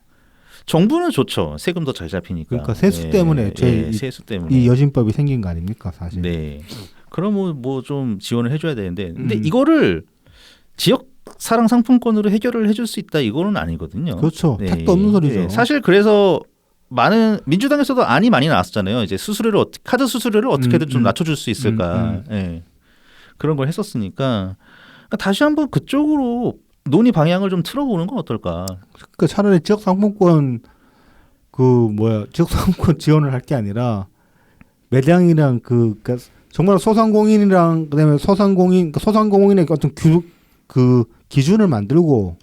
정부는 좋죠. 세금 더 잘 잡히니까. 그러니까 세수 때문에 세수 때문에 이 여신법이 생긴 거 아닙니까, 사실. 네. 그럼 뭐 좀 지원을 해줘야 되는데, 근데 이거를 지역 사랑 상품권으로 해결을 해줄 수 있다 이거는 아니거든요. 그렇죠. 네. 택도 없는 소리죠. 네. 사실 그래서 많은 민주당에서도 안이 많이 나왔잖아요. 이제 카드 수수료를 어떻게든 좀 낮춰줄 수 있을까. 네. 그런 걸 했었으니까 그러니까 다시 한번 그쪽으로 논의 방향을 좀 틀어보는 건 어떨까. 그러니까 차라리 지역 상품권 지역 상품권 지원을 할 게 아니라 매장이랑 그러니까 정말 소상공인이랑 그다음에 소상공인의 어떤 기준을 만들고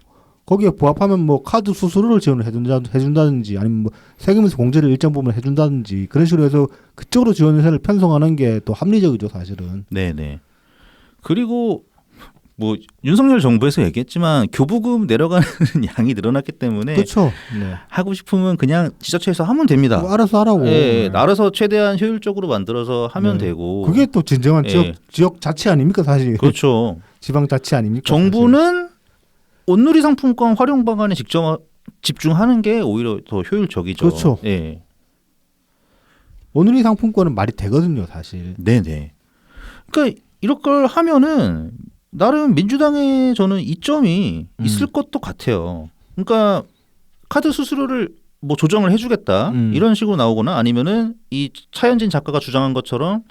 거기에 부합하면 뭐 카드 수수료를 지원을 해준다든지 아니면 뭐 세금에서 공제를 일정 부분 해준다든지 그런 식으로 해서 그쪽으로 지원을 편성하는 게 또 합리적이죠, 사실은. 네네. 그리고 뭐 윤석열 정부에서 얘기했지만 교부금 내려가는 양이 늘어났기 때문에 그렇죠. 네. 하고 싶으면 그냥 지자체에서 하면 됩니다. 뭐 알아서 하라고. 네, 알아서 최대한 효율적으로 만들어서 하면 되고. 그게 또 진정한 지역 자치 아닙니까, 사실. 그렇죠. 지방 자치 아닙니까? 정부는 온누리 상품권 활용 방안에 직접 집중하는 게 오히려 더 효율적이죠. 그렇죠. 네. 온누리 상품권은 말이 되거든요, 사실. 네네. 그러니까 이런 걸 하면은 나름 민주당의 저는 이점이 있을 것도 같아요. 그러니까 카드 수수료를 뭐 조정을 해주겠다 이런 식으로 나오거나 아니면은 이 차현진 작가가 주장한 것처럼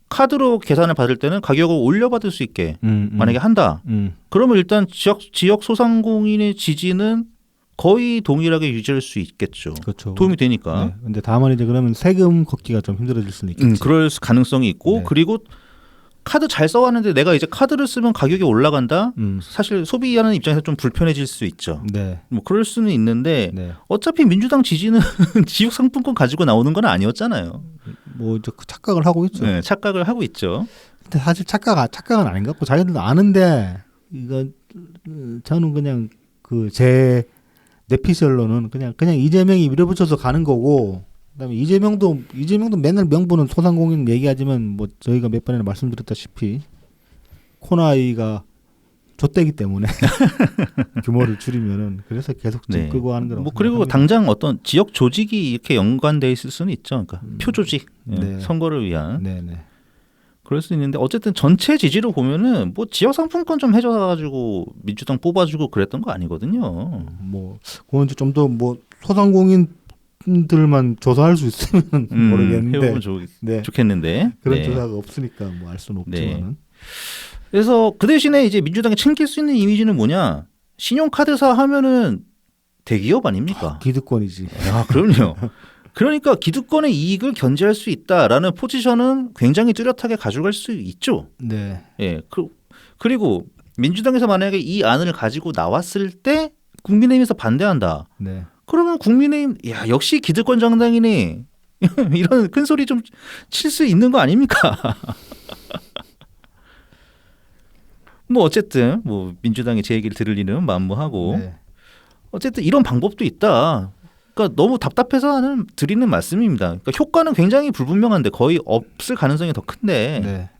카드로 계산을 받을 때는 가격을 올려받을 수 있게 만약에 한다. 그러면 일단 지역 소상공인의 지지는 거의 동일하게 유지할 수 있겠죠. 그렇죠. 도움이 되니까. 네. 근데 다만 이제 그러면 세금 걷기가 좀 힘들어질 수는 있겠지. 그럴 가능성이 있고 네. 그리고 카드 잘 써왔는데 내가 이제 카드를 쓰면 가격이 올라간다. 사실 소비하는 입장에서 좀 불편해질 수 있죠. 네. 뭐 그럴 수는 있는데 네. 어차피 민주당 지지는 지역 상품권 가지고 나오는 건 아니었잖아요. 뭐 이제 착각을 하고 있죠. 네, 착각을 하고 있죠. 근데 사실 착각은 아닌 것 같고 자기들도 아는데 이거 저는 그냥 그 제 내피셜로는 그냥 이재명이 밀어붙여서 가는 거고. 그다음에 이재명도 맨날 명분은 소상공인 얘기하지만 뭐 저희가 몇 번이나 말씀드렸다시피 코나이가 좆대기 때문에 규모를 줄이면은 그래서 계속 네. 끌고 가는 거라고. 뭐 그리고 생각합니다. 당장 어떤 지역 조직이 이렇게 연관돼 있을 수는 있죠. 그러니까 표 조직 네. 선거를 위한 네네. 그럴 수 있는데 어쨌든 전체 지지로 보면은 뭐 지역 상품권 좀 해줘가지고 민주당 뽑아주고 그랬던 거 아니거든요. 뭐 그건 좀 더 뭐 소상공인들만 조사할 수 있으면 모르겠는데 해보면 네. 좋겠는데 그런 네. 조사가 없으니까 뭐 알 수는 네. 없지만은. 그래서 그 대신에 이제 민주당이 챙길 수 있는 이미지는 뭐냐? 신용카드사 하면은 대기업 아닙니까? 기득권이지. 야, 그럼요. 그러니까 기득권의 이익을 견제할 수 있다라는 포지션은 굉장히 뚜렷하게 가져갈 수 있죠. 네. 예. 그리고 민주당에서 만약에 이 안을 가지고 나왔을 때 국민의힘에서 반대한다. 네. 그러면 국민의힘 야 역시 기득권 정당이네. 이런 큰 소리 좀 칠 수 있는 거 아닙니까? 뭐 어쨌든 뭐 민주당이 제 얘기를 들을 리는 만무하고 네. 어쨌든 이런 방법도 있다. 그러니까 너무 답답해서 드리는 말씀입니다. 그러니까 효과는 굉장히 불분명한데 거의 없을 가능성이 더 큰데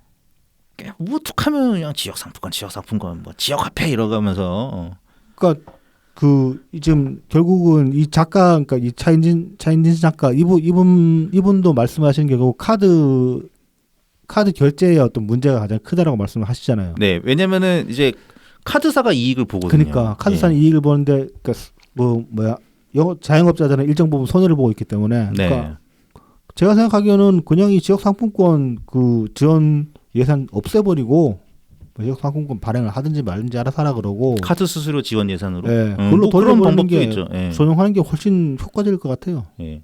네. 뭐 툭하면 그냥 지역 상품권, 뭐 지역 화폐 이러가면서 그러니까 그 지금 결국은 이 작가 그러니까 이 차인진 작가 이분도 말씀하시는 게 결국 카드 결제의 어떤 문제가 가장 크다라고 말씀을 하시잖아요. 네 왜냐면은 이제 카드사가 이익을 보거든요. 그러니까 카드사는 이익을 보는데 그러니까 자영업자들은 일정 부분 손해를 보고 있기 때문에 네. 그러니까 제가 생각하기에는 그냥 이 지역 상품권 그 지원 예산 없애버리고 지역 상품권 발행을 하든지 말든지 알아서 하라 그러고 카드 수수료 지원 예산으로. 네, 그걸로 뭐 그런 돌려버리는 방법도 게 있죠. 예. 전용하는 게 훨씬 효과적일 것 같아요. 예.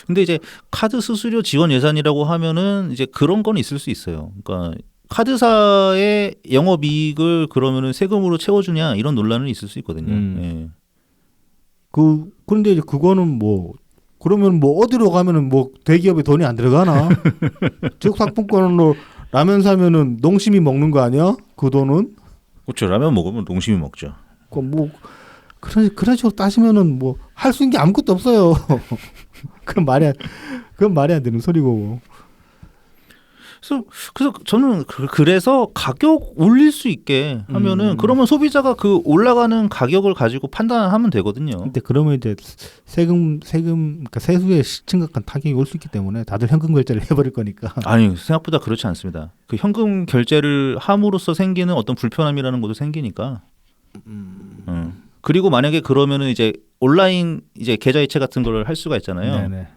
근데 이제 카드 수수료 지원 예산이라고 하면은 이제 그런 건 있을 수 있어요. 그러니까 카드사의 영업이익을 그러면은 세금으로 채워주냐 이런 논란은 있을 수 있거든요. 예. 그런데 이제 그거는 뭐 그러면 뭐 어디로 가면은 뭐 대기업에 돈이 안 들어가나? 지역 상품권으로 라면 사면은 농심이 먹는 거 아니야? 그 돈은? 그렇죠. 라면 먹으면 농심이 먹죠. 뭐 그런 식으로 따지면은 뭐 할 수 있는 게 아무것도 없어요. 그건 말이 안 되는 소리고. 그래서 저는 그래서 가격 올릴 수 있게 하면은 그러면 소비자가 그 올라가는 가격을 가지고 판단하면 되거든요. 근데 그러면 이제 세금 그러니까 세수에 심각한 타격이 올 수 있기 때문에 다들 현금 결제를 해버릴 거니까. 아니 생각보다 그렇지 않습니다. 그 현금 결제를 함으로써 생기는 어떤 불편함이라는 것도 생기니까. 그리고 만약에 그러면은 이제 온라인 이제 계좌 이체 같은 걸 할 수가 있잖아요. 네네.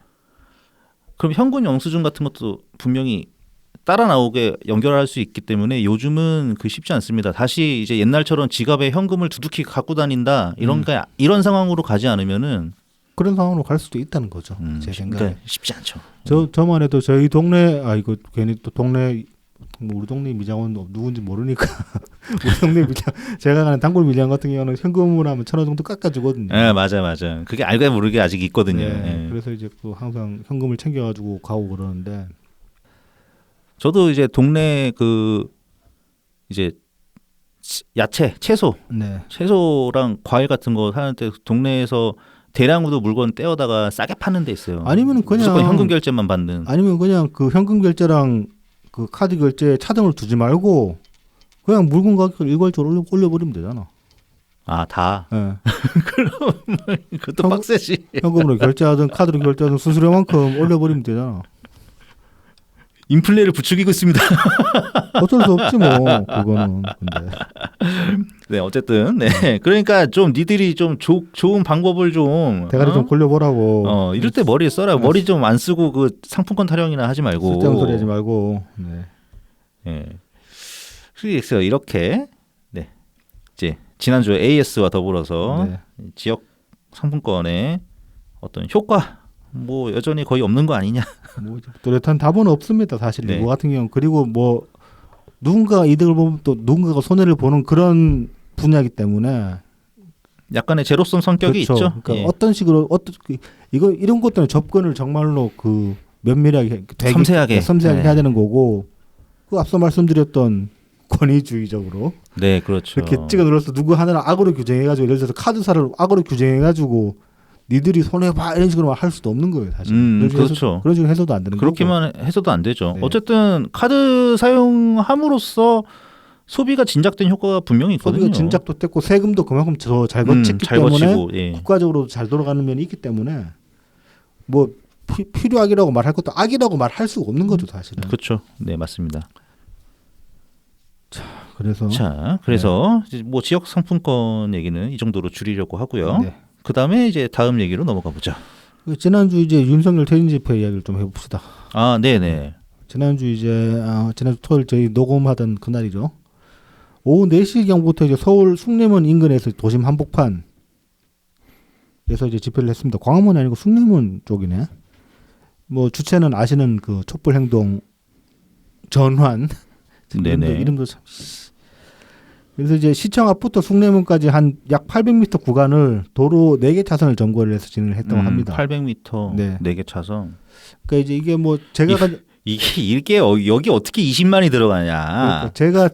그럼 현금 영수증 같은 것도 분명히 따라 나오게 연결할 수 있기 때문에 요즘은 그 쉽지 않습니다. 다시 이제 옛날처럼 지갑에 현금을 두둑히 갖고 다닌다 이런 상황으로 가지 않으면은 그런 상황으로 갈 수도 있다는 거죠. 제 생각에. 그러니까 쉽지 않죠. 저만 해도 저희 동네 이거 괜히 또 동네 뭐 우리 동네 미장원 누군지 모르니까 우리 동네 미장 제가 가는 단골 미장 같은 경우는 현금으로 하면 1,000원 정도 깎아주거든요. 네, 맞아. 그게 알게 모르게 아직 있거든요. 네, 네. 그래서 이제 그 항상 현금을 챙겨가지고 가고 그러는데. 저도 이제 동네 그 이제 야채, 채소랑 과일 같은 거 사는 때 동네에서 대량으로 물건 떼어다가 싸게 파는 데 있어요. 아니면 그냥 무조건 현금 결제만 받는. 아니면 그냥 그 현금 결제랑 그 카드 결제 차등을 두지 말고 그냥 물건 가격을 일괄적으로 올려버리면 되잖아. 아, 다. 네. 그럼 그것도 빡세지. 현금으로 결제하든 카드로 결제하든 수수료만큼 올려버리면 되잖아. 인플레를 부추기고 있습니다. 어쩔 수 없지 뭐 그거는. 근데 네, 어쨌든 네. 그러니까 좀 니들이 좀 좋은 방법을 좀 대가리 좀 굴려보라고. 이럴 때 머리 써라. 머리 좀 안 쓰고 그 상품권 타령이나 하지 말고. 쓸데없는 소리 하지 말고. 네. 예. 그래서 이렇게 네. 이제 지난주에 AS와 더불어서 네. 지역 상품권의 어떤 효과 뭐 여전히 거의 없는 거 아니냐. 뭐 뚜렷한 답은 없습니다. 사실 네. 이거 같은 경우 그리고 뭐 누군가가 이득을 보면 또 누군가가 손해를 보는 그런 분야이기 때문에 약간의 제로섬 성격이 그렇죠. 있죠. 그러니까 예. 어떤 식으로 이거 이런 것들은 접근을 정말로 그 면밀하게 되게 섬세하게. 섬세하게 네. 해야 되는 거고 그 앞서 말씀드렸던 권위주의적으로 네, 그렇죠. 이렇게 찍어 눌러서 누구 하나를 악으로 규정해가지고 예를 들어서 카드사를 악으로 규정해가지고 니들이 손해봐 이런 식으로 할 수도 없는 거예요 사실. 그렇죠. 그런 식으로 해서도 안 되는 거고. 그렇게만 해서도 안 되죠. 네. 어쨌든 카드 사용함으로써 소비가 진작된 효과가 분명히 있거든요. 소비가 진작도 됐고 세금도 그만큼 더 잘 거쳤기 잘 때문에 거치고, 예. 국가적으로 잘 돌아가는 면이 있기 때문에 뭐 필요악이라고 말할 것도 악이라고 말할 수가 없는 거죠 사실은. 그렇죠. 네, 맞습니다. 그래서 자, 그래서 이제 뭐 지역 상품권 얘기는 이 정도로 줄이려고 하고요. 네. 그다음에 이제 다음 얘기로 넘어가 보죠. 지난주 이제 윤석열 퇴진 집회 이야기를 좀 해봅시다. 아, 네, 네. 지난주 지난주 토요일 저희 녹음하던 그날이죠. 오후 4시경부터 이제 서울 숭례문 인근에서 도심 한복판에서 이제 집회를 했습니다. 광화문이 아니고 숭례문 쪽이네. 뭐 주체는 아시는 그 촛불 행동 전환. 네네. 이름도 참. 그래서 이제 시청 앞부터 숭례문까지 한 약 800m 구간을 도로 4개 차선을 점거를 해서 진행을 했다고 합니다. 800m 네. 4개 차선. 그러니까 이제 이게 뭐 제가 이게 여기 어떻게 20만이 들어가냐. 그러니까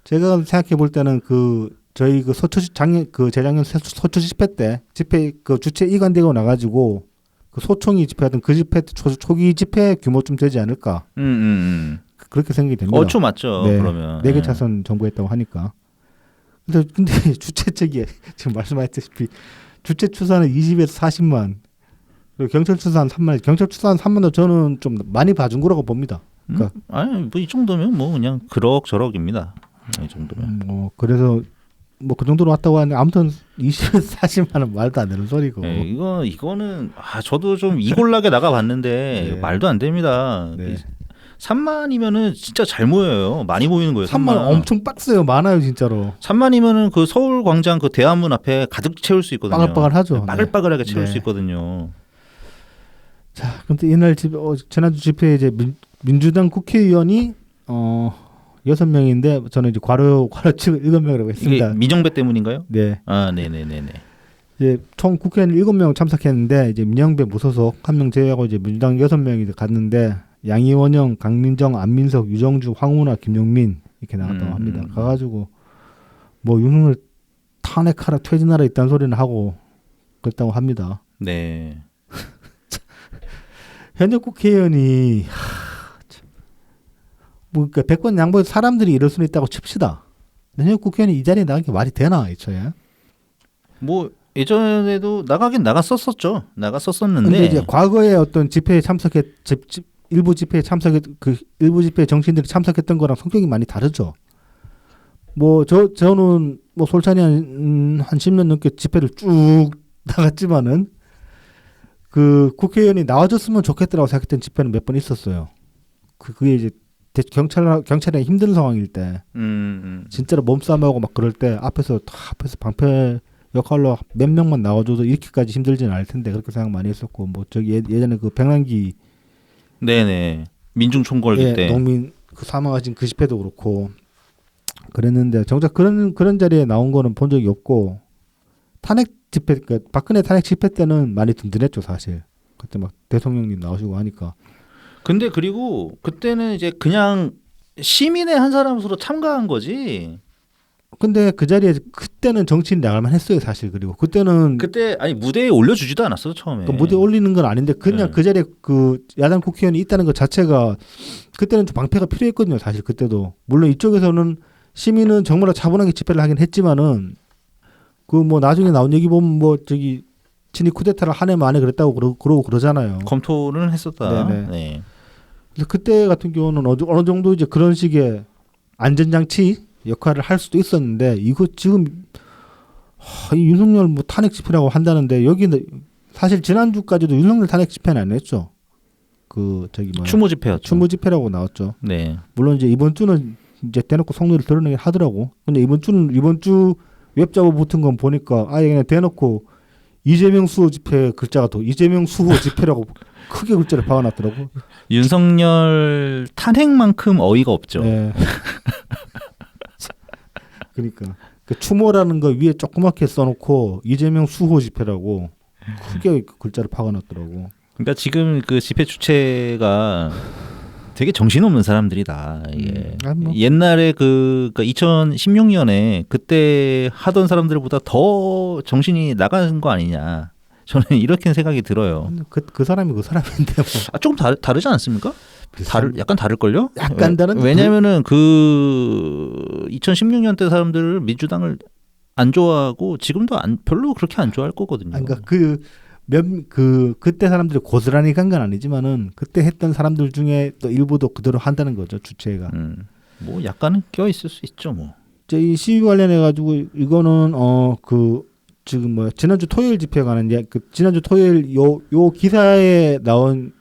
제가 생각해 볼 때는 그 저희 그 재작년 서초 집회 때 집회 그 주최 이관되고 나가지고 그 소총이 집회하던 그 집회 초기 집회 규모쯤 되지 않을까. 그렇게 생각이 됩니다. 어초 맞죠. 네. 그러면 4개 차선 정보했다고 하니까. 근데 주최 측이 지금 말씀하셨다시피 주최 추산은 20에서 40만. 그리고 경찰 추산 3만. 경찰 추산 3만도 저는 좀 많이 봐준 거라고 봅니다. 그러니까 아니 뭐 이 정도면 뭐 그냥 그럭저럭입니다. 이 정도면. 그래서 뭐 그 정도로 왔다고 하는데 아무튼 20에서 40만은 말도 안 되는 소리고. 네, 이거는 저도 좀 이골라게 나가봤는데 네. 말도 안 됩니다. 네. 3만이면은 진짜 잘 모여요. 많이 모이는 거예요. 3만 엄청 빡세요. 많아요 진짜로. 3만이면은 그 서울 광장 그 대한문 앞에 가득 채울 수 있거든요. 빠글빠글하죠. 네, 빠글빠글하게 네. 채울 네. 수 있거든요. 자, 근데 이날 지난주 집회에 이제 민주당 국회의원이 6명인데 저는 이제 괄호 치고 7명이라고 이게 했습니다. 민정배 때문인가요? 네. 아, 네네네네. 이제 총 국회의원 7명 참석했는데 이제 민영배 무소속 1명 제외하고 이제 민주당 6명이 갔는데 양이원영, 강민정, 안민석, 유정주, 황운하, 김용민 이렇게 나갔다고 합니다. 가가지고 뭐 윤석열 탄핵하라 퇴진하라 있다는 소리는 하고 그랬다고 합니다. 네. 현역 국회의원이 뭐 그러니까 백번 양보해서 사람들이 이럴 수는 있다고 칩시다. 현역 국회의원이 이 자리에 나간 게 말이 되나 애초에? 뭐 예전에도 나가긴 나갔었었죠. 나갔었었는데. 근데 이제 과거에 어떤 집회에 일부 집회에 일부 집회 정치인들이 참석했던 거랑 성격이 많이 다르죠. 뭐 저는 뭐 솔찬히 한 10년 넘게 집회를 쭉 나갔지만은 그 국회의원이 나와줬으면 좋겠다라고 생각했던 집회는 몇 번 있었어요. 그게 이제 경찰이 힘든 상황일 때 진짜로 몸싸움하고 막 그럴 때 앞에서 방패 역할로 몇 명만 나와줘도 이렇게까지 힘들지는 않을 텐데 그렇게 생각 많이 했었고 뭐 저기 예전에 그 백남기 네네 민중총궐 때 농민 그 사망하신 그 집회도 그렇고 그랬는데 정작 그런 자리에 나온 거는 본 적이 없고 탄핵 집회 그러니까 박근혜 탄핵 집회 때는 많이 든든했죠 사실. 그때 막 대통령님 나오시고 하니까. 근데 그리고 그때는 이제 그냥 시민의 한 사람으로 참가한 거지. 근데 그 자리에 그때는 정치인 나갈만 했어요 사실. 그리고 그때는 그때 아니 무대에 올려주지도 않았어 처음에. 그 무대 올리는 건 아닌데 그냥 그 자리에 그 야당 국회의원이 있다는 것 자체가 그때는 좀 방패가 필요했거든요 사실. 그때도 물론 이쪽에서는 시민은 정말 차분하게 집회를 하긴 했지만은 그 뭐 나중에 나온 얘기 보면 뭐 저기 친일 쿠데타를 한 해 만에 그랬다고 그러고 그러잖아요. 검토를 했었다. 네네. 네. 그래서 그때 같은 경우는 어느 정도 이제 그런 식의 안전장치 역할을 할 수도 있었는데 이거 지금 이 윤석열 뭐 탄핵 집회라고 한다는데 여기는 사실 지난주까지도 윤석열 탄핵 집회는 안 했죠. 그 저기 뭐야 추모 집회였죠. 추모 집회라고 나왔죠. 네. 물론 이제 이번 주는 이제 대놓고 속내를 드러내긴 하더라고. 근데 이번 주 웹잡아 붙은 건 보니까 아예 그냥 대놓고 이재명 수호 집회 글자가 더 이재명 수호 집회라고 크게 글자를 박아놨더라고. 윤석열 탄핵만큼 어이가 없죠. 네. 그러니까 그 추모라는 거 위에 조그맣게 써놓고 이재명 수호 집회라고 크게 글자를 박아놨더라고. 그러니까 지금 그 집회 주체가 되게 정신없는 사람들이다. 예. 뭐. 옛날에 그러니까 2016년에 그때 하던 사람들보다 더 정신이 나간 거 아니냐. 저는 이렇게 생각이 들어요. 그 사람이 그 사람인데 뭐. 아, 조금 다르지 않습니까? 약간 다를걸요? 약간 다른. 왜냐면은 그 2016년 때 사람들 민주당을 안 좋아하고 지금도 별로 그렇게 안 좋아할 거거든요. 그러니까 그때 사람들이 고스란히 간 건 아니지만은 그때 했던 사람들 중에 또 일부도 그대로 한다는 거죠, 주체가. 뭐 약간은 껴 있을 수 있죠, 뭐. 이 시위 관련해 가지고 이거는 지금 뭐야 지난주 토요일 집회에 가는 지난주 토요일 요 기사에 나온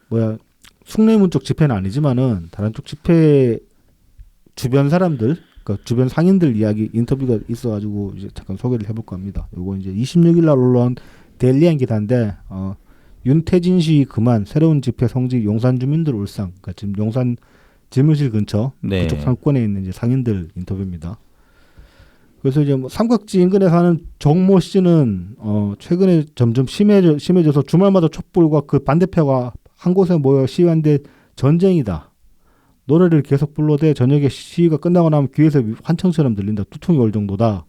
숭례문 쪽 집회는 아니지만은 다른 쪽 집회 주변 사람들, 그러니까 주변 상인들 이야기 인터뷰가 있어가지고 이제 잠깐 소개를 해볼까 합니다. 요거 이제 26일 날 올라온 데일리안 기사인데 윤태진 시 그만 새로운 집회 성지 용산 주민들 울상. 그러니까 지금 용산 집무실 근처 네. 그쪽 상권에 있는 이제 상인들 인터뷰입니다. 그래서 이제 뭐 삼각지 인근에 사는 정모 씨는 최근에 점점 심해져서 주말마다 촛불과 그 반대표가 한 곳에 모여 시위하는데 전쟁이다. 노래를 계속 불러대 저녁에 시위가 끝나고 나면 귀에서 환청처럼 들린다. 두통이 올 정도다.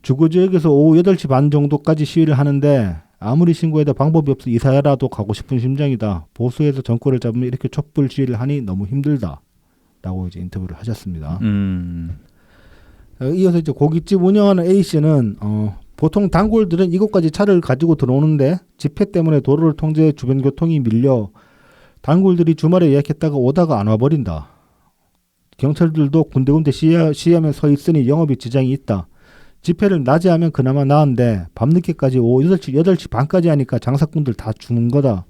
주거 지역에서 오후 8시 반 정도까지 시위를 하는데 아무리 신고해도 방법이 없어 이사라도 가고 싶은 심정이다. 보수에서 정권을 잡으면 이렇게 촛불 시위를 하니 너무 힘들다. 라고 이제 인터뷰를 하셨습니다. 이어서 이제 고깃집 운영하는 A씨는 보통 단골들은 이곳까지 차를 가지고 들어오는데 집회 때문에 도로를 통제해 주변 교통이 밀려 단골들이 주말에 예약했다가 오다가 안 와버린다. 경찰들도 군데군데 시위하면 서 있으니 영업에 지장이 있다. 집회를 낮에 하면 그나마 나은데 밤늦게까지 오후 8시 반까지 하니까 장사꾼들 다 죽는 거다.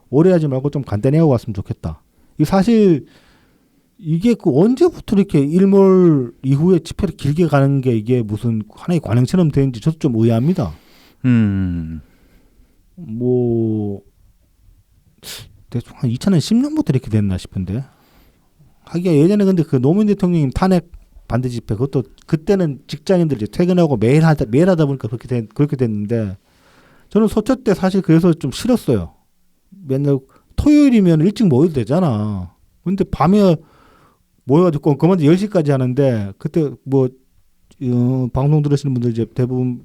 오래 하지 말고 좀 간단히 하고 왔으면 좋겠다. 이 사실 이게 언제부터 이렇게 일몰 이후에 집회를 길게 가는 게 이게 무슨 하나의 관행처럼 되는지 저도 좀 의아합니다. 뭐 대충 한 2010년부터 이렇게 됐나 싶은데. 하기야 예전에 근데 그 노무현 대통령님 탄핵 반대 집회 그것도 그때는 직장인들 이제 퇴근하고 매일 하다 보니까 그렇게 됐는데 저는 소초 때 사실 그래서 좀 싫었어요. 맨날 토요일이면 일찍 모여도 되잖아. 근데 밤에 모여가지고 그만 10시까지 하는데 그때 뭐 방송 들으시는 분들 이제 대부분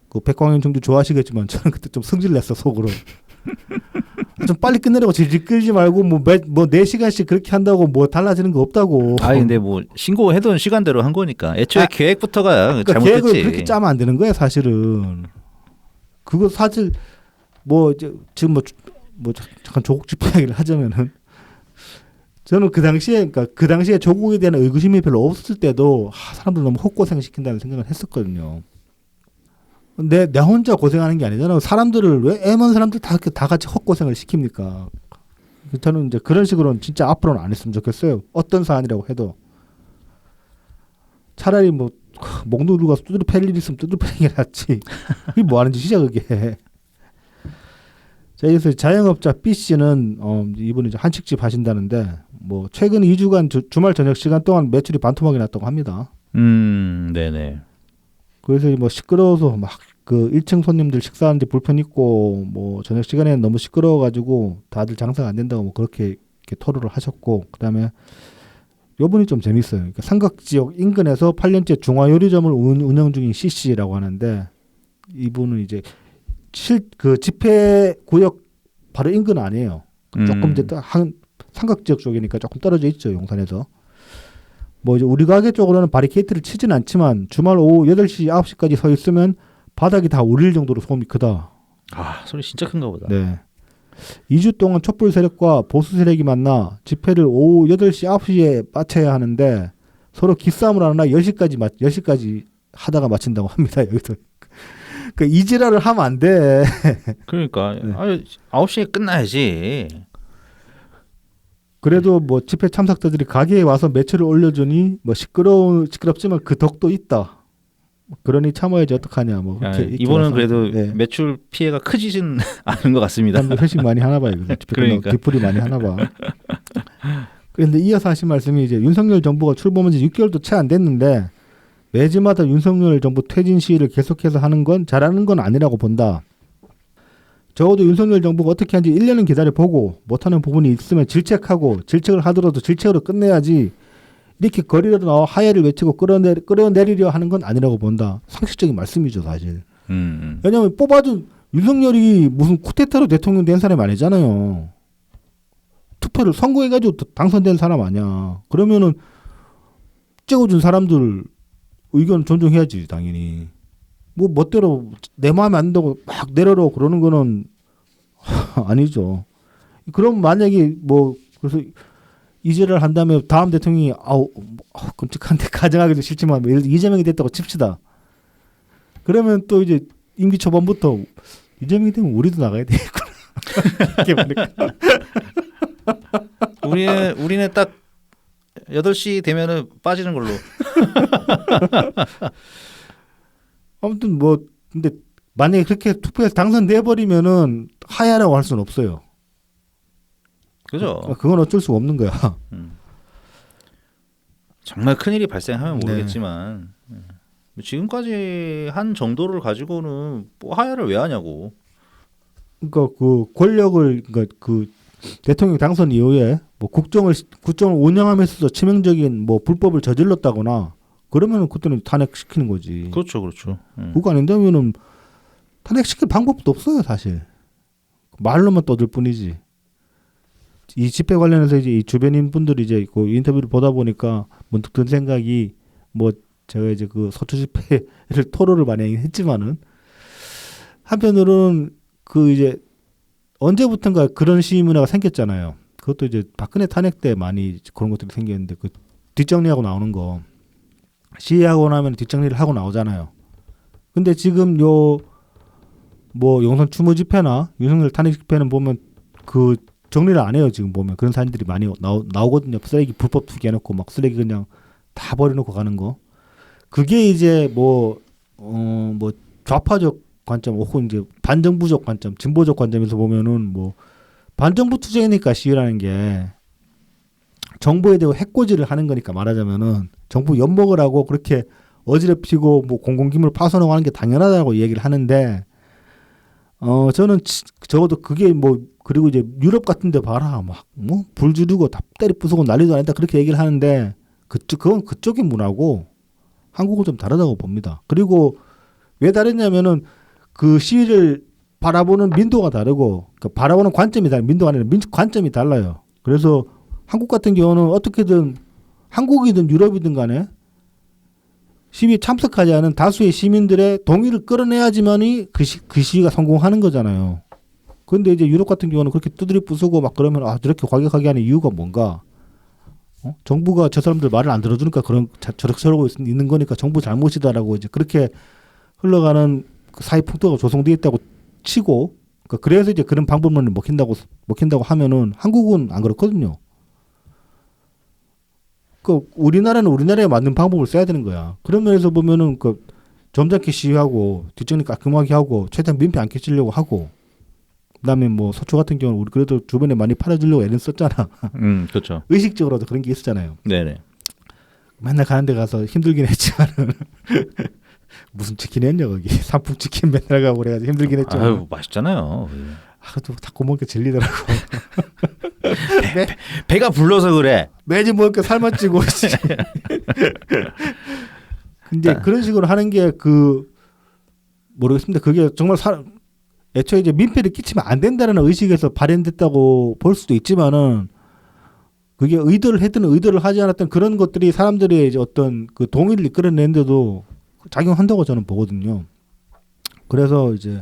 그 백광현 총재 좋아하시겠지만 저는 그때 좀 승질 냈어 속으로. 좀 빨리 끝내려고 질질 끌지 말고 뭐 4시간씩 그렇게 한다고 뭐 달라지는 거 없다고. 아니 근데 뭐 신고해둔 시간대로 한 거니까 애초에 계획부터가 그러니까 잘못됐지. 계획을 그렇게 짜면 안 되는 거야 사실은. 그거 사실 뭐 이제 지금 뭐 잠깐 조국 집회 이야기를 하자면은 저는 그 당시에 조국에 대한 의구심이 별로 없었을 때도 사람들 너무 헛고생 시킨다는 생각을 했었거든요. 내 혼자 고생하는 게 아니잖아요. 사람들을 왜 애먼 사람들 다 같이 헛고생을 시킵니까? 저는 이제 그런 식으로는 진짜 앞으로는 안 했으면 좋겠어요. 어떤 사안이라고 해도 차라리 뭐 목 누르고 가서 두드려 팰 일 있으면 두드려 패는 게 낫지. 이게 뭐 하는 짓이야 그게. 자, 그래서 자영업자 B 씨는 이분이 이제 한식집 하신다는데 뭐 최근 2주간 주말 저녁 시간 동안 매출이 반토막이 났다고 합니다. 네네. 그래서 뭐 시끄러워서 막 그 1층 손님들 식사하는데 불편 있고 뭐 저녁 시간에는 너무 시끄러워가지고 다들 장사가 안 된다고 뭐 그렇게 이렇게 토로를 하셨고 그다음에 요분이 좀 재밌어요. 그러니까 삼각지역 인근에서 8년째 중화요리점을 운영 중인 CC라고 하는데 이분은 이제 그 집회 구역 바로 인근 아니에요. 조금 이제 한 삼각지역 쪽이니까 조금 떨어져 있죠 용산에서. 뭐 이제 우리 가게 쪽으로는 바리케이트를 치진 않지만 주말 오후 8시 9시까지 서 있으면 바닥이 다 우릴 정도로 소음이 크다. 아 소리 진짜 큰가 보다. 네. 2주 동안 촛불 세력과 보수 세력이 만나 집회를 오후 8시 9시에 마쳐야 하는데 서로 기싸움을 하나 10시까지 하다가 마친다고 합니다. 여기서. 그 이지랄을 하면 안 돼. 그러니까 네. 9시에 끝나야지. 그래도 뭐 집회 참석자들이 가게에 와서 매출을 올려주니 뭐 시끄럽지만 그 덕도 있다. 그러니 참아야지 어떡하냐 뭐. 이번은 그래도 네. 매출 피해가 크지는 않은 것 같습니다. 사람들 회식 많이 하나 봐요. 집회 그러니까. 뒤풀이 많이 하나 봐. 그런데 이어서 하신 말씀이 이제 윤석열 정부가 출범한 지 6개월도 채 안 됐는데 매주마다 윤석열 정부 퇴진 시위를 계속해서 하는 건 잘하는 건 아니라고 본다. 적어도 윤석열 정부가 어떻게 하는지 1년은 기다려보고 못하는 부분이 있으면 질책을 하더라도 질책으로 끝내야지 이렇게 거리로 나와 하야를 외치고 끌어내리려 하는 건 아니라고 본다. 상식적인 말씀이죠 사실. 왜냐하면 뽑아준 윤석열이 무슨 쿠데타로 대통령 된 사람이 아니잖아요. 투표를 선거해가지고 당선된 사람 아니야. 그러면은 찍어준 사람들 의견 존중해야지 당연히. 뭐 멋대로 내 마음에 안 든다고 막 내려라 그러는 거는 아니죠. 그럼 만약에 뭐 그래서 이제를 한 다음에 다음 대통령이 끔찍한데 가정하기도 싫지만 예를 들어 이재명이 됐다고 칩시다. 그러면 또 이제 임기 초반부터 이재명이 되면 우리도 나가야 되겠구나. 우리는 딱 8시 되면은 빠지는 걸로. 아무튼 뭐 근데 만약에 그렇게 투표에서 당선돼 버리면은 하야라고 할 수는 없어요. 그죠? 그건 어쩔 수 없는 거야. 정말 큰 일이 발생하면 모르겠지만 지금까지 한 정도를 가지고는 뭐 하야를 왜 하냐고. 그러니까 그 권력을 그러니까 그 대통령 당선 이후에 뭐 국정을 운영하면서도 치명적인 뭐 불법을 저질렀다거나 그러면은 그때는 탄핵시키는 거지. 그렇죠. 그거 안 된다면은 탄핵시킬 방법도 없어요, 사실. 말로만 떠들 뿐이지. 이 집회 관련해서 이제 이 주변인 분들이 이제 그 인터뷰를 보다 보니까 문득 든 생각이 뭐 제가 이제 그 서초 집회를 토로를 많이 했지만은 한편으로는 그 이제 언제부턴가 그런 시위 문화가 생겼잖아요. 그것도 이제 박근혜 탄핵 때 많이 그런 것들이 생겼는데 그 뒷정리하고 나오는 거 시위하고 나면 뒷정리를 하고 나오잖아요. 근데 지금 요 뭐 용산 추모 집회나 윤석열 탄핵 집회는 보면 그 정리를 안 해요. 지금 보면 그런 사람들이 많이 나오거든요. 쓰레기 불법 투기해놓고 막 쓰레기 그냥 다 버려놓고 가는 거. 그게 이제 뭐 좌파적 관점 혹은 이제 반정부적 관점, 진보적 관점에서 보면은 뭐 반정부 투쟁이니까 시위라는 게 정부에 대해 해코지를 하는 거니까 말하자면은 정부 엿먹으라고 그렇게 어지럽히고 뭐 공공기물 파손하고 하는 게 당연하다고 얘기를 하는데 저는 적어도 그게 뭐 그리고 이제 유럽 같은 데 봐라 막 뭐 불 지르고 다 때리 부수고 난리도 아니다 그렇게 얘기를 하는데 그건 그쪽의 문화고 한국은 좀 다르다고 봅니다. 그리고 왜 다르냐면은 그 시위를 바라보는 민도가 다르고 그러니까 바라보는 관점이 달라요. 민도가 아니라 관점이 달라요. 그래서 한국 같은 경우는 어떻게든 한국이든 유럽이든 간에 시위에 참석하지 않은 다수의 시민들의 동의를 끌어내야지만이 그 시위가 성공하는 거잖아요. 그런데 이제 유럽 같은 경우는 그렇게 두드려 부수고 막 그러면 저렇게 과격하게 하는 이유가 뭔가? 정부가 저 사람들 말을 안 들어주니까 저렇게 저러고 있는 거니까 정부 잘못이다라고 이제 그렇게 흘러가는 그 사회 풍토가 조성되어 있다고 치고 그러니까 그래서 이제 그런 방법론을 먹힌다고 하면은 한국은 안 그렇거든요. 그 우리나라는 우리나라에 맞는 방법을 써야 되는 거야. 그런 면에서 보면은 그 점잖게 시위하고 뒷정리 깔끔하게 하고 최대한 민폐 안 끼치려고 하고 그다음에 뭐 서초 같은 경우는 우리 그래도 주변에 많이 팔아주려고 애는 썼잖아. 그렇죠. 의식적으로도 그런 게 있었잖아요. 네네. 맨날 가는 데 가서 힘들긴 했지만은 무슨 치킨 했냐 거기 삼풍 치킨 맨날 가고 그래가지고 힘들긴 했지만 아유 맛있잖아요. 또 자꾸 먹게 질리더라고. 배가 불러서 그래. 매주 먹으니까 살만 찌고. 근데 그런 식으로 하는 게 모르겠습니다. 그게 정말 애초에 이제 민폐를 끼치면 안 된다는 의식에서 발현됐다고 볼 수도 있지만은 그게 의도를 했든 의도를 하지 않았든 그런 것들이 사람들의 이제 어떤 그 동의를 이끌어내는데도 작용한다고 저는 보거든요. 그래서 이제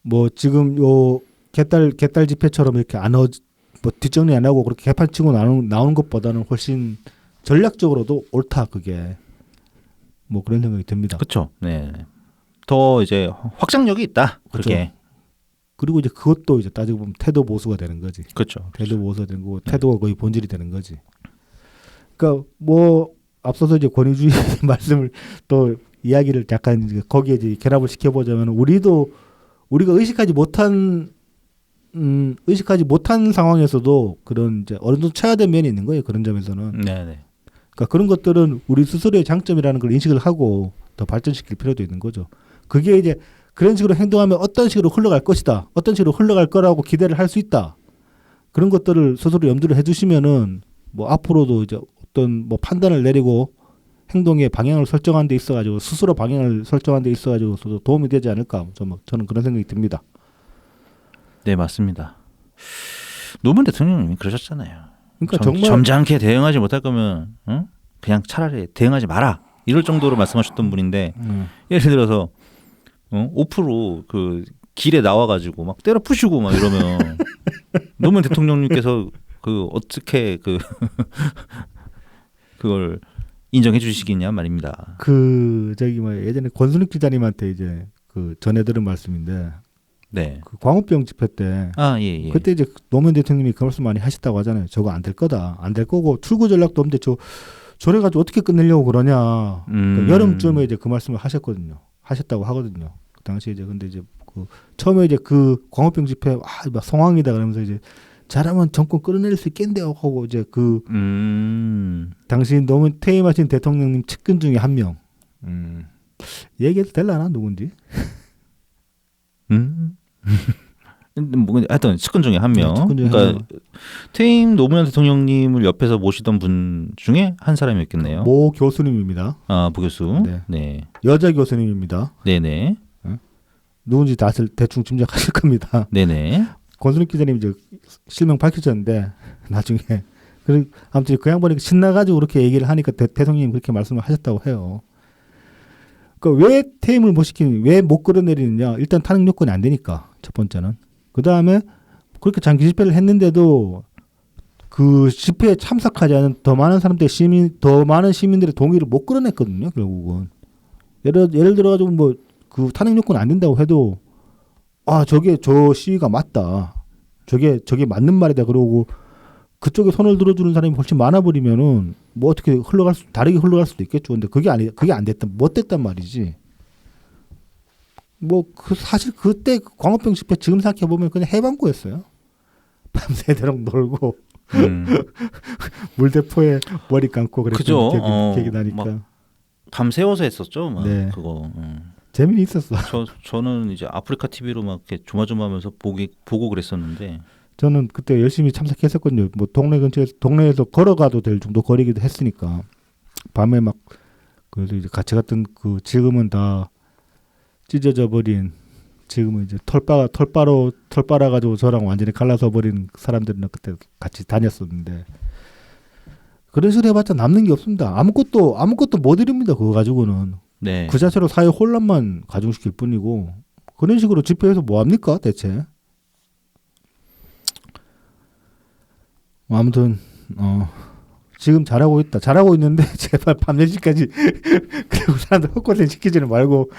뭐 지금 요 개딸 집회처럼 이렇게 뭐 뒷정리 안 하고 그렇게 개판 치고 나오는 것보다는 훨씬 전략적으로도 옳다 그게 뭐 그런 생각이 듭니다. 그렇죠. 네. 더 이제 확장력이 있다. 그게. 그리고 이제 그것도 이제 따지고 보면 태도 보수가 되는 거지. 그렇죠. 태도 보수가 되는 거고 태도가 거의 본질이 되는 거지. 그러니까 뭐 앞서서 이제 권위주의 말씀을 또 이야기를 약간 이제 거기에 이제 결합을 시켜보자면 우리가 의식하지 못한 상황에서도 그런 이제 어느 정도 체화된 면이 있는 거예요. 그런 점에서는. 네네. 그러니까 그런 것들은 우리 스스로의 장점이라는 걸 인식을 하고 더 발전시킬 필요도 있는 거죠. 그게 이제 그런 식으로 행동하면 어떤 식으로 흘러갈 것이다. 어떤 식으로 흘러갈 거라고 기대를 할 수 있다. 그런 것들을 스스로 염두를 해주시면은 뭐 앞으로도 이제 어떤 뭐 판단을 내리고 행동의 방향을 설정하는 데 있어가지고 스스로 방향을 설정하는 데 있어가지고서도 도움이 되지 않을까. 저는 그런 생각이 듭니다. 네, 맞습니다. 노무현 대통령님이 그러셨잖아요. 그러니까 정말 점잖게 대응하지 못할 거면 그냥 차라리 대응하지 마라. 이럴 정도로 말씀하셨던 분인데 예를 들어서 5% 그 길에 나와가지고 막 때려 부시고 막 이러면 노무현 대통령님께서 그 어떻게 그걸 인정해 주시겠냐 말입니다. 그 저기 뭐 예전에 권순익 기자님한테 이제 그 전해 들은 말씀인데 네. 그 광우병 집회 때 예. 그때 이제 노무현 대통령이 그 말씀 많이 하셨다고 하잖아요. 저거 안 될 거다. 안 될 거고 출구 전략도 없는데 저래가지고 어떻게 끝내려고 그러냐. 그러니까 여름쯤에 이제 그 말씀을 하셨다고 하거든요. 그 당시에 이제 근데 이제 그 처음에 이제 그 광우병 집회 막 성황이다 그러면서 이제 잘하면 정권 끌어낼 수 있겠는데 하고 이제 그 당시 너무 퇴임하신 대통령님 측근 중에 한 명. 얘기해도 될라나 누군지? 뭐 하여튼 측근 중에 한 명. 그러니까 퇴임 노무현 대통령님을 옆에서 모시던 분 중에 한 사람이었겠네요. 모 교수님입니다. 모 교수. 네. 네. 여자 교수님입니다. 네네. 누군지 다들 대충 짐작하실 겁니다. 네네. 권순익 기자님 이제 실명 밝혀졌는데 나중에 아무튼 그 양반이 신나가지고 그렇게 얘기를 하니까 대통령님 그렇게 말씀을 하셨다고 해요. 그러니까 왜 퇴임을 못 시키는, 왜 못 끌어내리느냐? 일단 탄핵 요건이 안 되니까 첫 번째는. 그 다음에 그렇게 장기 집회를 했는데도 그 집회에 참석하지 않은 더 많은 시민들의 동의를 못 끌어냈거든요. 결국은 예를 들어가지고 뭐 그 탄핵 요건 안 된다고 해도 저 시위가 맞다. 저게 맞는 말이다. 그러고 그쪽에 손을 들어주는 사람이 훨씬 많아버리면은 뭐 어떻게 다르게 흘러갈 수도 있겠죠. 근데 그게 안 됐단, 못 됐단 말이지. 뭐 사실 그때 광우병 집회 지금 생각해 보면 그냥 해방구였어요. 밤새도록 놀고 물대포에 머리 감고 그랬던 기억이 나니까. 밤새워서 했었죠. 막 네. 그거. 재미는 있었어. 저는 이제 아프리카 TV로 막 이렇게 조마조마하면서 보고 그랬었는데. 저는 그때 열심히 참석했었거든요. 뭐 동네에서 걸어가도 될 정도 거리기도 했으니까 밤에 막 그래서 이제 같이 갔던 그 지금은 다 찢어져 버린, 지금은 이제 털 빨아가지고 저랑 완전히 갈라서 버린 사람들이랑 그때 같이 다녔었는데 그런 식으로 해봤자 남는 게 없습니다. 아무것도 못 이룹니다. 그거 가지고는. 네. 그 자체로 사회 혼란만 가중시킬 뿐이고 그런 식으로 집회에서 뭐 합니까 대체? 아무튼 지금 잘하고 있는데 제발 밤 4시까지 그리고 사람들 헛고생 시키지는 말고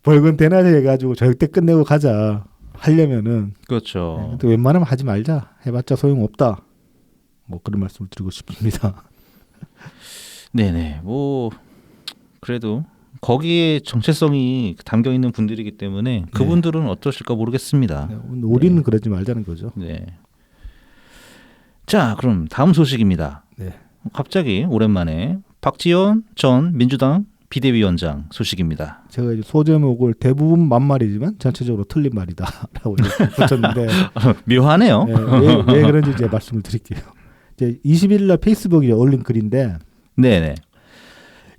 벌금 대낮에 해가지고 절대 끝내고 가자 하려면은 그렇죠. 또 웬만하면 하지 말자 해봤자 소용없다. 뭐 그런 말씀을 드리고 싶습니다. 네네. 뭐 그래도 거기에 정체성이 담겨 있는 분들이기 때문에 그분들은 어떠실까 모르겠습니다. 우리는 그러지 말자는 거죠. 네. 자, 그럼 다음 소식입니다. 네. 갑자기 오랜만에 박지원 전 민주당 비대위원장 소식입니다. 제가 이제 소제목을 대부분 만말이지만 전체적으로 틀린 말이다라고 붙였는데 묘하네요. 네, 왜 그런지 이제 말씀을 드릴게요. 이제 21일 날 페이스북에 올린 글인데, 네네.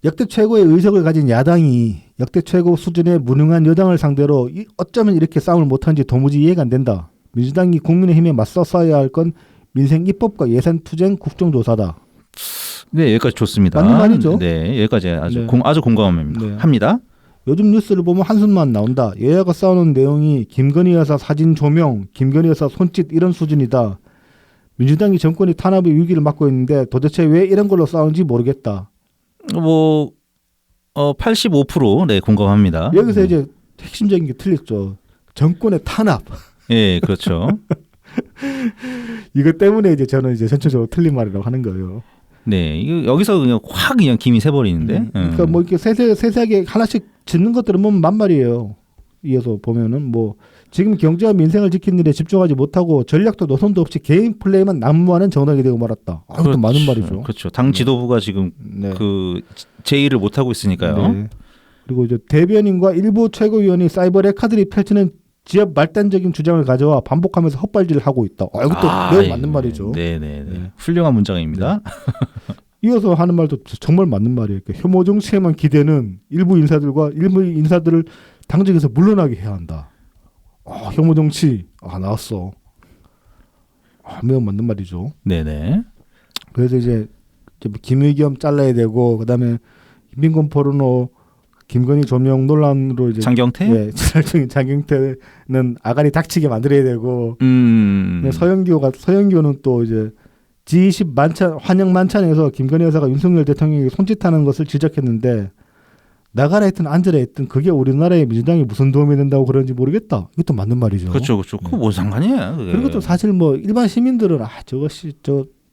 역대 최고의 의석을 가진 야당이 역대 최고 수준의 무능한 여당을 상대로 어쩌면 이렇게 싸움을 못하는지 도무지 이해가 안 된다. 민주당이 국민의힘에 맞서 싸워야 할 건 민생 입법과 예산 투쟁 국정조사다. 네, 여기까지 좋습니다. 맞는 말이죠. 네, 여기까지 아주 네. 아주 공감합니다. 요즘 뉴스를 보면 한숨만 나온다. 여야가 싸우는 내용이 김건희 여사 사진 조명, 김건희 여사 손짓 이런 수준이다. 민주당이 정권이 탄압의 위기를 맞고 있는데 도대체 왜 이런 걸로 싸우는지 모르겠다. 뭐 85% 네, 공감합니다. 여기서 이제 핵심적인 게 틀렸죠. 정권의 탄압. 예, 그렇죠. 이것 때문에 이제 저는 이제 전체적으로 틀린 말이라고 하는 거예요. 네, 이거 여기서 그냥 김이 새버리는데. 그러니까 뭐 이렇게 세세하게 하나씩 짓는 것들은 뭐 만말이에요. 이어서 보면은 뭐 지금 경제와 민생을 지키는 일에 집중하지 못하고 전략도 노선도 없이 개인 플레이만 난무하는 정당이 되고 말았다. 아, 이것도 맞는 말이죠. 그렇죠. 당 지도부가 지금 네. 그 제의를 못 하고 있으니까요. 네. 그리고 이제 대변인과 일부 최고위원이 사이버 레카들이 펼치는 지역 말단적인 주장을 가져와 반복하면서 헛발질을 하고 있다. 아, 이것도 매우 맞는 말이죠. 네네네. 네. 훌륭한 문장입니다. 이어서 하는 말도 정말 맞는 말이에요. 혐오 정치에만 기대는 일부 인사들을 당직에서 물러나게 해야 한다. 아, 혐오 정치 나왔어. 매우 맞는 말이죠. 네네. 그래서 이제 김의겸 잘라야 되고 그다음에 민권 포르노 김건희 조명 논란으로 이제 장경태? 예, 지랄중인 장경태는 아가리 닥치게 만들어야 되고 서영교는 또 이제 G20 만찬 환영 만찬에서 김건희 여사가 윤석열 대통령에게 손짓하는 것을 지적했는데 나가라 했든 앉으라 했든 그게 우리나라의 민주당에 무슨 도움이 된다고 그런지 모르겠다. 이것도 맞는 말이죠. 그렇죠, 그렇죠. 그거 뭐 상관이야? 그게. 그리고 또 사실 뭐 일반 시민들은 저것이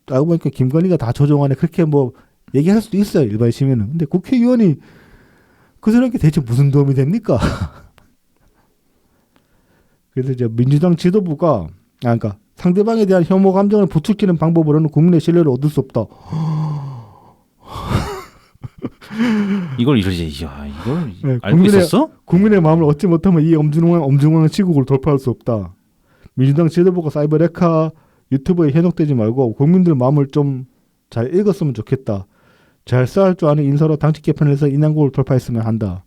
알고 보니까 김건희가 다 조종하네 그렇게 뭐 얘기할 수도 있어요. 일반 시민은. 근데 국회의원이 그 사람께 대체 무슨 도움이 됩니까? 그래서 이제 민주당 지도부가 그러니까 상대방에 대한 혐오 감정을 부추기는 방법으로는 국민의 신뢰를 얻을 수 없다. 이걸 이러지. 야, 이걸 네, 알고 있었어? 국민의 마음을 얻지 못하면 이 엄중한 시국을 돌파할 수 없다. 민주당 지도부가 사이버 레카 유튜브에 현혹되지 말고 국민들 마음을 좀 잘 읽었으면 좋겠다. 잘 싸울 줄 아는 인사로 당직 개편을 해서 인양국을 돌파했으면 한다.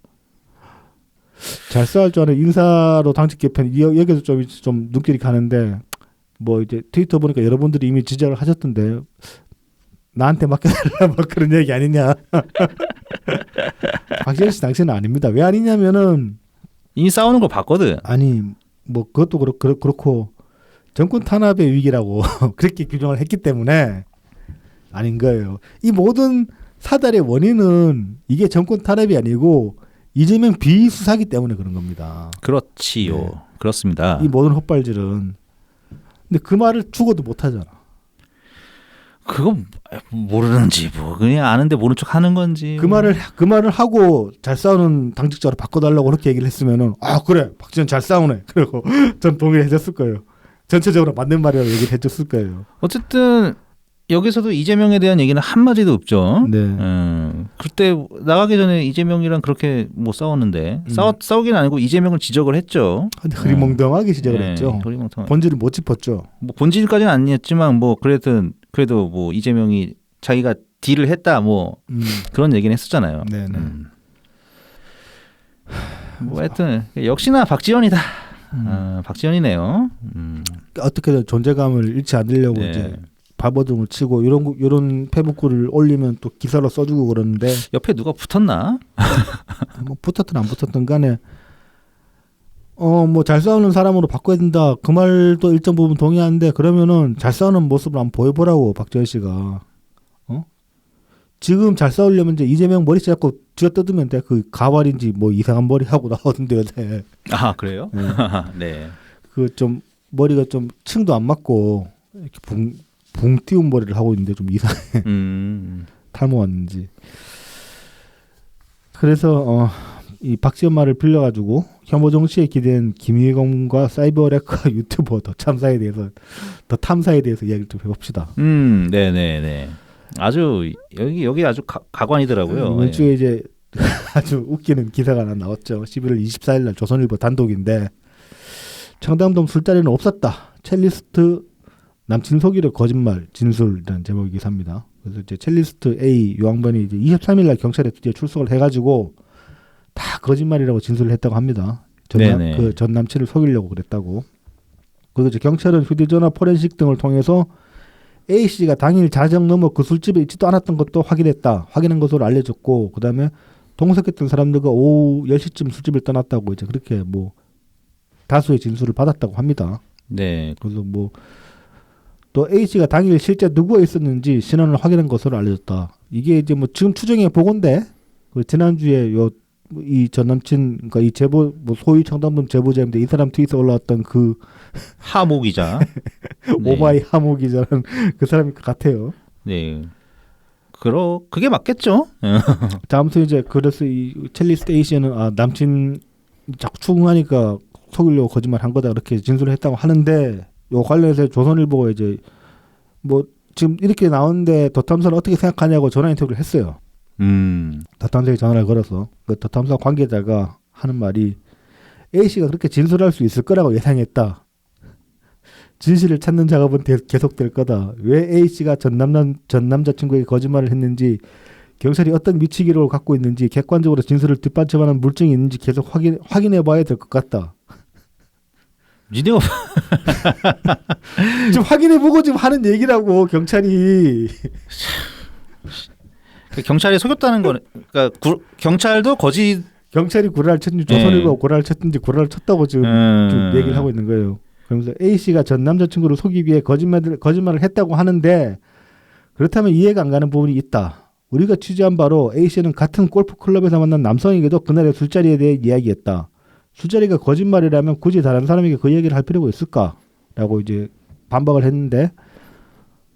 잘 싸울 줄 아는 인사로 당직 개편 여기서 좀 눈길이 가는데 뭐 이제 트위터 보니까 여러분들이 이미 지적을 하셨던데 나한테 맡겨달라 뭐 그런 얘기 아니냐. 박지원 씨 당신은 아닙니다. 왜 아니냐면은 이미 싸우는 걸 봤거든. 아니 뭐 그것도 그렇고 정권 탄압의 위기라고 그렇게 규정을 했기 때문에 아닌 거예요. 이 모든 사달의 원인은 이게 정권 탄압이 아니고 이재명 비수사기 때문에 그런 겁니다. 그렇지요. 네. 그렇습니다. 이 모든 헛발질은. 근데 그 말을 죽어도 못하잖아. 그거 모르는지 뭐 그냥 아는데 모른 척 하는 건지. 그 말을 하고 잘 싸우는 당직자로 바꿔달라고 그렇게 얘기를 했으면은 그래 박지원 잘 싸우네. 그리고 전 동의해줬을 거예요. 전체적으로 맞는 말이라고 얘기를 해줬을 거예요. 어쨌든 여기서도 이재명에 대한 얘기는 한 마디도 없죠. 네. 그때 나가기 전에 이재명이랑 그렇게 뭐 싸웠는데 싸우긴 아니고 이재명을 지적을 했죠. 근데 흐리멍덩하게 지적을 했죠. 흐리멍텅. 본질을 못 짚었죠. 뭐 본질까지는 아니었지만 뭐 그래도 뭐 이재명이 자기가 딜을 했다 뭐 그런 얘기는 했었잖아요. 네네. 뭐 하여튼 역시나 박지원이다. 박지원이네요. 어떻게든 존재감을 잃지 않으려고 네. 이제 발버둥을 치고 이런 페북글을 올리면 또 기사로 써주고 그러는데 옆에 누가 붙었나? 뭐 붙었든 안 붙었든 간에 뭐 잘 싸우는 사람으로 바꿔야 된다. 그 말도 일정 부분 동의하는데 그러면은 잘 싸우는 모습을 한번 보여보라고 박지원 씨가. 지금 잘 싸우려면 이제 이재명 머리 잡고 쥐어 뜯으면 돼. 그 가발인지 뭐 이상한 머리 하고 나오던데 요새. 아 그래요? 네. 네. 그 좀 머리가 좀 층도 안 맞고 이렇게 붕 띄운 머리를 하고 있는데 좀 이상해. 탈모 왔는지. 그래서 이 박지원 말을 빌려가지고 혐오 정치에 기댄 김의겸과 사이버 레카 유튜버 더 탐사에 대해서 이야기를 좀 해봅시다. 네네네. 아주 여기 아주 가관이더라고요. 이번 주에 이제 아주 웃기는 기사가 하나 나왔죠. 11월 24일 날 조선일보 단독인데 청담동 술자리는 없었다. 첼리스트 남친 속이려 거짓말 진술이라는 제목의 기사입니다. 그래서 이제 첼리스트 A 요 양반이 이제 23일 날 경찰에 드디어 출석을 해가지고 다 거짓말이라고 진술을 했다고 합니다. 전 남친을 속이려고 그랬다고. 그리고 이제 경찰은 휴대전화 포렌식 등을 통해서 A 씨가 당일 자정 넘어 그 술집에 있지도 않았던 것도 확인한 것으로 알려졌고, 그 다음에 동석했던 사람들과 오후 10시쯤 술집을 떠났다고 이제 그렇게 뭐 다수의 진술을 받았다고 합니다. 네. 그래서 뭐 또 A 씨가 당일 실제 누구와 있었는지 신원을 확인한 것으로 알려졌다. 이게 이제 뭐 지금 추정의 보고인데 그 지난주에 요 이 전 남친 그러니까 이 제보 뭐 소위 청담동 제보자인데 이 사람 트윗에 올라왔던 그 하모 기자. 네. 오바이 하모 기자라는 그 사람이 같아요. 네. 그게 맞겠죠. 자, 아무튼 이제 그래서 이 첼리스트 A 씨는 남친 자꾸 추궁하니까 속이려고 거짓말 한 거다 그렇게 진술을 했다고 하는데 요 관련해서 조선일보가 이제 뭐 지금 이렇게 나오는데 더 탐사는 어떻게 생각하냐고 전화 인터뷰를 했어요. 더 탐사에 전화를 걸어서 그 더 탐사 관계자가 하는 말이 A 씨가 그렇게 진술할 수 있을 거라고 예상했다. 진실을 찾는 작업은 계속될 거다. 왜 A 씨가 전 남자친구에게 거짓말을 했는지 경찰이 어떤 미치기를 갖고 있는지 객관적으로 진술을 뒷받침하는 물증이 있는지 계속 확인해 봐야 될 것 같다. 니네가 좀 확인해 보고 좀 하는 얘기라고 경찰이. 경찰이 속였다는 거는 그러니까 경찰도 경찰이 구라를 쳤는지 조선일보가 구라를 쳤든지 구라를 쳤다고 지금 좀 얘기를 하고 있는 거예요. 그러면서 A 씨가 전 남자친구를 속이기 위해 거짓말을 했다고 하는데 그렇다면 이해가 안 가는 부분이 있다. 우리가 취재한 바로 A 씨는 같은 골프 클럽에서 만난 남성에게도 그날의 술자리에 대해 이야기했다. 술자리가 거짓말이라면 굳이 다른 사람에게 그 얘기를 할 필요가 있을까?라고 이제 반박을 했는데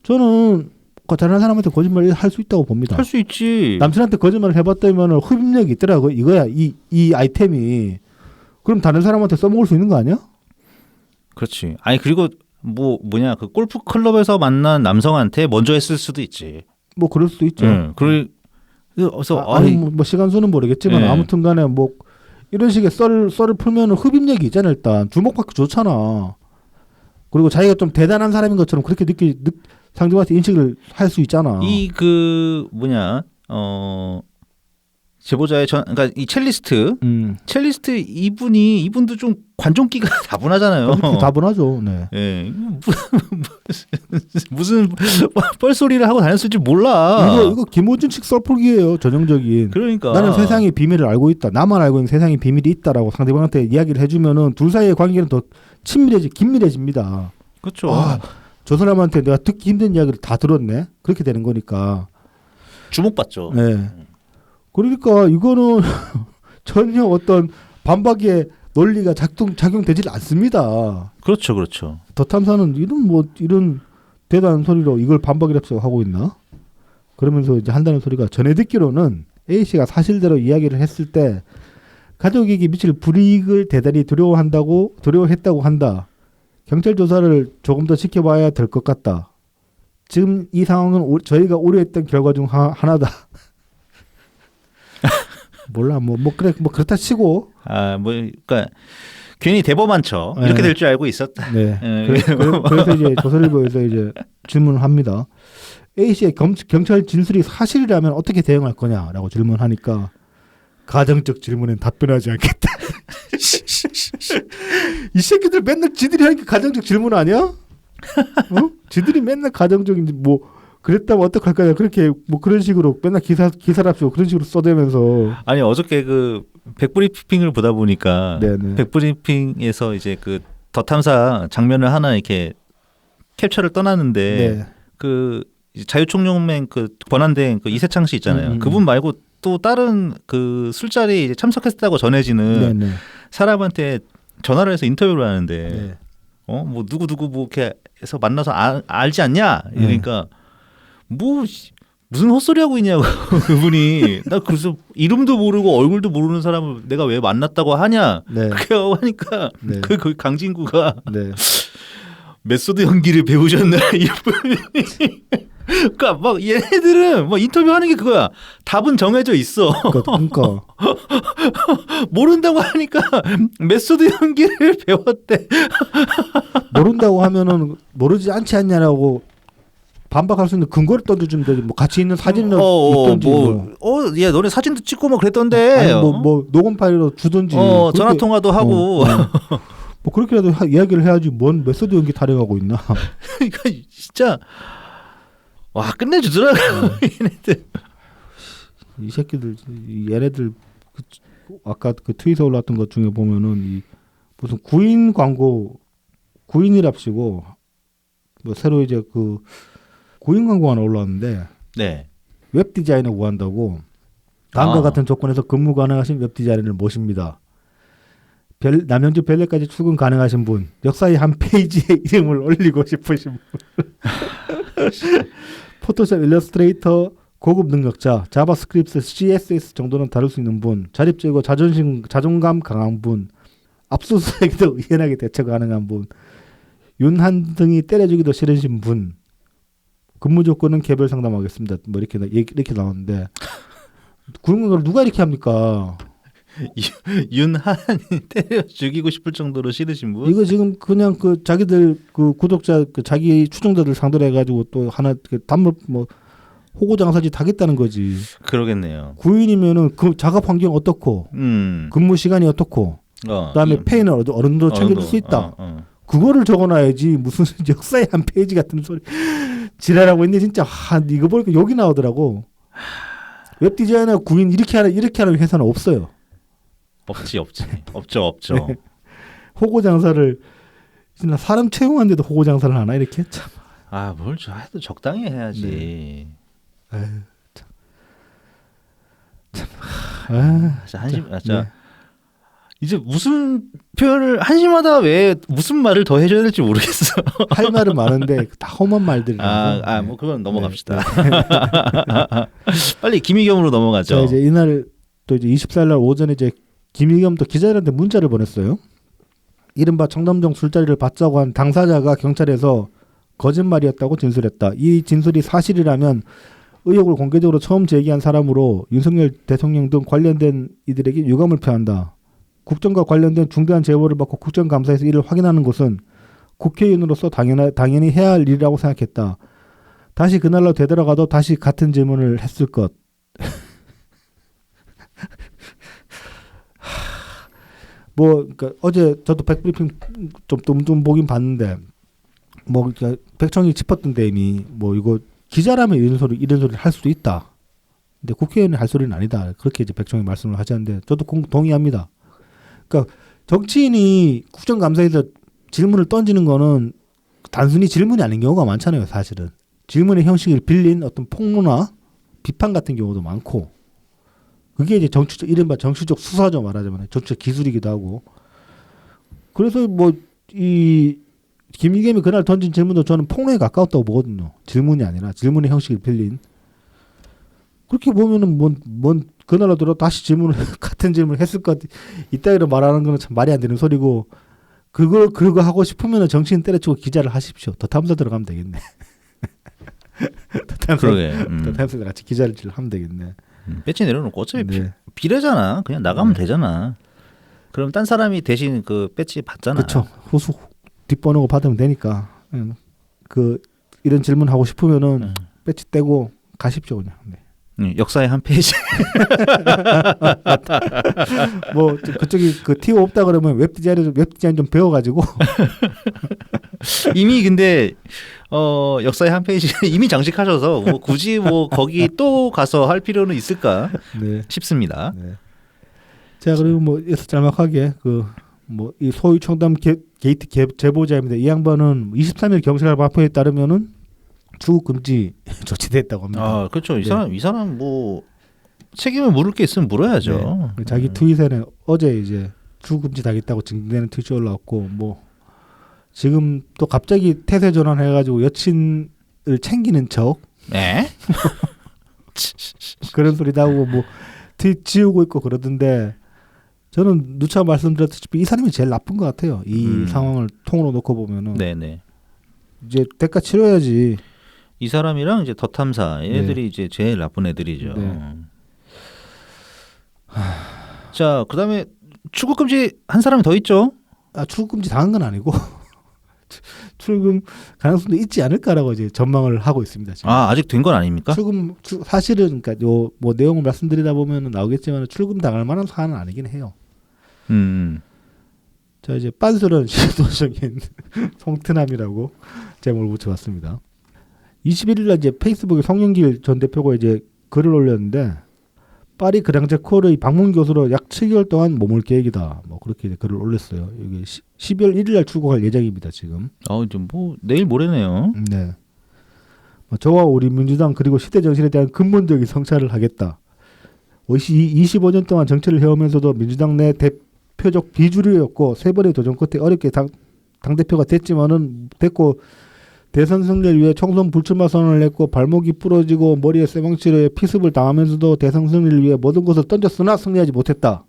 저는 다른 사람한테 거짓말을 할 수 있다고 봅니다. 할 수 있지. 남친한테 거짓말을 해봤다면 흡입력이 있더라고. 이거야 이 아이템이. 그럼 다른 사람한테 써먹을 수 있는 거 아니야? 그렇지. 아니 그리고 뭐냐 그 골프 클럽에서 만난 남성한테 먼저 했을 수도 있지. 뭐 그럴 수도 있죠. 그래서 아니 뭐 시간 수는 모르겠지만 아무튼간에 뭐 이런 식의 썰을 풀면은 흡입력이 있잖아. 일단 주목받기 좋잖아. 그리고 자기가 좀 대단한 사람인 것처럼 그렇게 상대방한테 인식을 할 수 있잖아. 이 제보자의 그러니까 이 첼리스트 이분도 좀 관종기가 다분하잖아요. 다분하죠. 네. 예. 무슨 뻘소리를 하고 다녔을지 몰라. 이거 김호준식 썰풀기예요. 전형적인. 그러니까 나는 세상의 비밀을 알고 있다. 나만 알고 있는 세상의 비밀이 있다라고 상대방한테 이야기를 해주면은 둘 사이의 관계는 더 긴밀해집니다. 그렇죠. 저 사람한테 내가 듣기 힘든 이야기를 다 들었네. 그렇게 되는 거니까. 주목받죠. 네. 그러니까 이거는 전혀 어떤 반박의 논리가 작용되질 않습니다. 그렇죠. 더 탐사는 이런 대단한 소리로 이걸 반박이라고 하고 있나? 그러면서 이제 한다는 소리가 전해 듣기로는 A 씨가 사실대로 이야기를 했을 때 가족에게 미칠 불이익을 대단히 두려워했다고 한다. 경찰 조사를 조금 더 지켜봐야 될 것 같다. 지금 이 상황은 저희가 우려했던 결과 중 하나다. 몰라 그렇다 치고 그러니까 괜히 대범한 척 이렇게 될 줄 알고 있었다. 네. 그래서 이제 조선일보에서 이제 질문을 합니다. A 씨의 경찰 진술이 사실이라면 어떻게 대응할 거냐라고 질문하니까 가정적 질문엔 답변하지 않겠다. 이 새끼들 맨날 지들이 하니까 가정적 질문 아니야? 지들이 맨날 가정적인지 뭐 그랬다면 어떡할 거냐 그렇게 뭐 그런 식으로 맨날 기사랍시고 그런 식으로 써대면서 아니 어저께 그 백브리핑을 보다 보니까 네네. 백브리핑에서 이제 그 더 탐사 장면을 하나 이렇게 캡처를 떠났는데 네. 그 자유총연맹 그 권한대행 그 이세창 씨 있잖아요. 그분 말고 또 다른 그 술자리에 이제 참석했다고 전해지는 네네. 사람한테 전화를 해서 인터뷰를 하는데 네. 뭐 누구 뭐 이렇게 해서 만나서 알지 않냐 이러니까 뭐 무슨 헛소리 하고 있냐고 그분이 나 그래서 이름도 모르고 얼굴도 모르는 사람을 내가 왜 만났다고 하냐 네. 그렇게 하니까 네. 그 강진구가 네. 메소드 연기를 배우셨나 이분이 그러니까 막 얘네들은 뭐 인터뷰하는 게 그거야. 답은 정해져 있어. 그러니까 모른다고 하니까 메소드 연기를 배웠대. 모른다고 하면은 모르지 않지 않냐라고 반박할 수 있는 근거를 던져주면 되지. 뭐 같이 있는 사진을 있던지 야 너네 사진도 찍고 뭐 그랬던데. 아니 뭐 녹음 파일로 주던지. 전화 통화도 하고. 뭐 그렇게라도 이야기를 해야지. 뭔 메소드 연기 타령하고 있나. 그러니까 진짜 와 끝내주더라고 얘네들. 이 새끼들 얘네들 아까 그 트윗에 올랐던 것 중에 보면은 이 무슨 구인 광고 구인이랍시고 뭐 새로 이제 그 구인 광고 하나 올라왔는데 네. 웹 디자이너 구한다고 다음과 아. 같은 조건에서 근무 가능하신 웹 디자이너를 모십니다. 남양주 벨레까지 출근 가능하신 분, 역사의 한 페이지에 이름을 올리고 싶으신 분, 포토샵, 일러스트레이터 고급 능력자, 자바스크립트, CSS 정도는 다룰 수 있는 분, 자립적이고 자존감 강한 분, 압수수색에도 의연하게 대처 가능한 분, 윤한 등이 때려주기도 싫으신 분, 근무 조건은 개별 상담하겠습니다. 뭐 이렇게 나오는데 그런 누가 이렇게 합니까? 윤한이 때려 죽이고 싶을 정도로 싫으신 분? 이거 지금 그냥 그 자기들 그 구독자 그 자기 추종자들 상대로 해가지고 또 하나 그 단물 뭐 호구 장사짓 하겠다는 거지. 그러겠네요. 구인이면은 그 작업 환경 어떻고, 근무 시간이 어떻고, 그다음에 페이는 어느 정도 챙겨줄 수 있다. 그거를 적어놔야지 무슨 역사의 한 페이지 같은 소리 지랄하고 있는데 진짜 이거 보니까 욕이 나오더라고. 웹 디자이너 구인 이렇게 하는 회사는 없어요. 없죠. 네. 호구 장사를 진짜 사람 채용한데도 호구 장사를 하나 이렇게 참. 뭘 해도 적당히 해야지. 네. 에휴, 참. 네. 이제 무슨 표현을 한심하다 왜 무슨 말을 더 해줘야 될지 모르겠어. 할 말은 많은데 다 험한 말들이라서. 뭐 그건 넘어갑시다. 빨리 김의겸으로 넘어가죠. 자, 이제 이날 또 이제 24일 날 오전에 이제 김의겸 또 기자들한테 문자를 보냈어요. 이른바 청담동 술자리를 받자고 한 당사자가 경찰에서 거짓말이었다고 진술했다. 이 진술이 사실이라면 의혹을 공개적으로 처음 제기한 사람으로 윤석열 대통령 등 관련된 이들에게 유감을 표한다. 국정과 관련된 중대한 제보를 받고 국정감사에서 이를 확인하는 것은 국회의원으로서 당연히 해야 할 일이라고 생각했다. 다시 그날로 되돌아가도 다시 같은 질문을 했을 것. 뭐 그러니까 어제 저도 백브리핑 좀 보긴 봤는데 뭐 그러니까 백청이 짚었던 데 이미 뭐 이거 기자라면 이런 소리를 할 수도 있다. 근데 국회의원이 할 소리는 아니다. 그렇게 이제 백청이 말씀을 하셨는데 저도 동의합니다. 그러니까 정치인이 국정감사에서 질문을 던지는 거는 단순히 질문이 아닌 경우가 많잖아요, 사실은. 질문의 형식을 빌린 어떤 폭로나 비판 같은 경우도 많고, 그게 이제 이른바 정치적 수사죠, 말하자면. 정치적 기술이기도 하고. 그래서 뭐, 김의겸이 그날 던진 질문도 저는 폭로에 가까웠다고 보거든요. 질문이 아니라 질문의 형식을 빌린. 그렇게 보면은 그날로 들어 다시 같은 질문을 했을 것 이따위로 말하는 거는 참 말이 안 되는 소리고, 그거 하고 싶으면은 정치인 때려치고 기자를 하십시오. 더 탐사 들어가면 되겠네. 더 탐사 같이 기자를 하면 되겠네. 배치 내려놓고 어차피 네. 비례잖아. 그냥 나가면 되잖아. 그럼 딴 사람이 대신 그 배치 받잖아. 그렇죠. 후수 뒷번호 받으면 되니까. 이런 질문 하고 싶으면은 배치 떼고 가십시오 그냥. 네. 역사의 한 페이지. 뭐 그쪽이 그 티오 없다 그러면 웹 디자인 좀 배워가지고. 이미 근데 역사의 한 페이지 이미 장식하셔서 뭐 굳이 뭐 거기 또 가서 할 필요는 있을까 네. 싶습니다. 네. 자 그리고 뭐 여기서 짤막하게 이 소위 청담 게이트 제보자입니다. 이 양반은 23일 경찰 발표에 따르면은 출국 금지 조치됐다고 합니다. 그렇죠. 이 사람 뭐 책임을 물을 게 있으면 물어야죠. 네. 자기 트윗에는 어제 이제 출국 금지 당했다고 증명되는 트윗이 올라왔고 뭐 지금 또 갑자기 태세 전환해가지고 여친을 챙기는 척. 네. 그런 소리도 하고 뭐 트윗 지우고 있고 그러던데 저는 누차 말씀드렸다시피 이 사람이 제일 나쁜 것 같아요. 이 상황을 통으로 놓고 보면은. 네네. 이제 대가 치러야지. 이 사람이랑 이제 더 탐사 얘들이 이제 제일 나쁜 애들이죠. 네. 자 그다음에 출국 금지 한 사람이 더 있죠. 출국 금지 당한 건 아니고 출금 가능성도 있지 않을까라고 이제 전망을 하고 있습니다. 지금. 아직 된 건 아닙니까? 사실은 그러니까 뭐 내용을 말씀드리다 보면 나오겠지만 출금 당할 만한 사안은 아니긴 해요. 자 이제 빤스런 시도적인 송트남이라고 제목을 붙여봤습니다. 21일날 이제 페이스북에 송영길 전 대표가 이제 글을 올렸는데 파리 그랑제콜의 방문 교수로 약 7개월 동안 머물 계획이다. 뭐 그렇게 이제 글을 올렸어요. 이게 12월 1일 날 출국할 예정입니다. 지금. 좀 뭐 내일 모레네요. 네. 저와 우리 민주당 그리고 시대 정신에 대한 근본적인 성찰을 하겠다. 25년 동안 정치를 해오면서도 민주당 내 대표적 비주류였고 세 번의 도전 끝에 어렵게 당대표가 됐고 대선 승리를 위해 총선 불출마 선언을 했고 발목이 부러지고 머리에 쇠망치로 피습을 당하면서도 대선 승리를 위해 모든 것을 던졌으나 승리하지 못했다.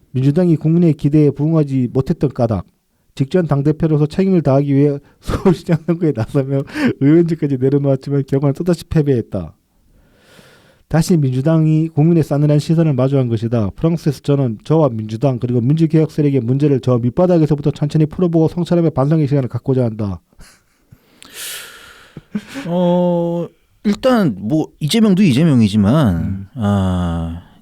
민주당이 국민의 기대에 부응하지 못했던 까닭. 직전 당대표로서 책임을 다하기 위해 서울시장 선거에 나서며 의원직까지 내려놓았지만 결과는 또다시 패배했다. 다시 민주당이 국민의 싸늘한 시선을 마주한 것이다. 프랑스에서 저는 저와 민주당 그리고 민주개혁 세력의 문제를 저 밑바닥에서부터 천천히 풀어보고 성찰하며 반성의 시간을 갖고자 한다. 일단 뭐 이재명도 이재명이지만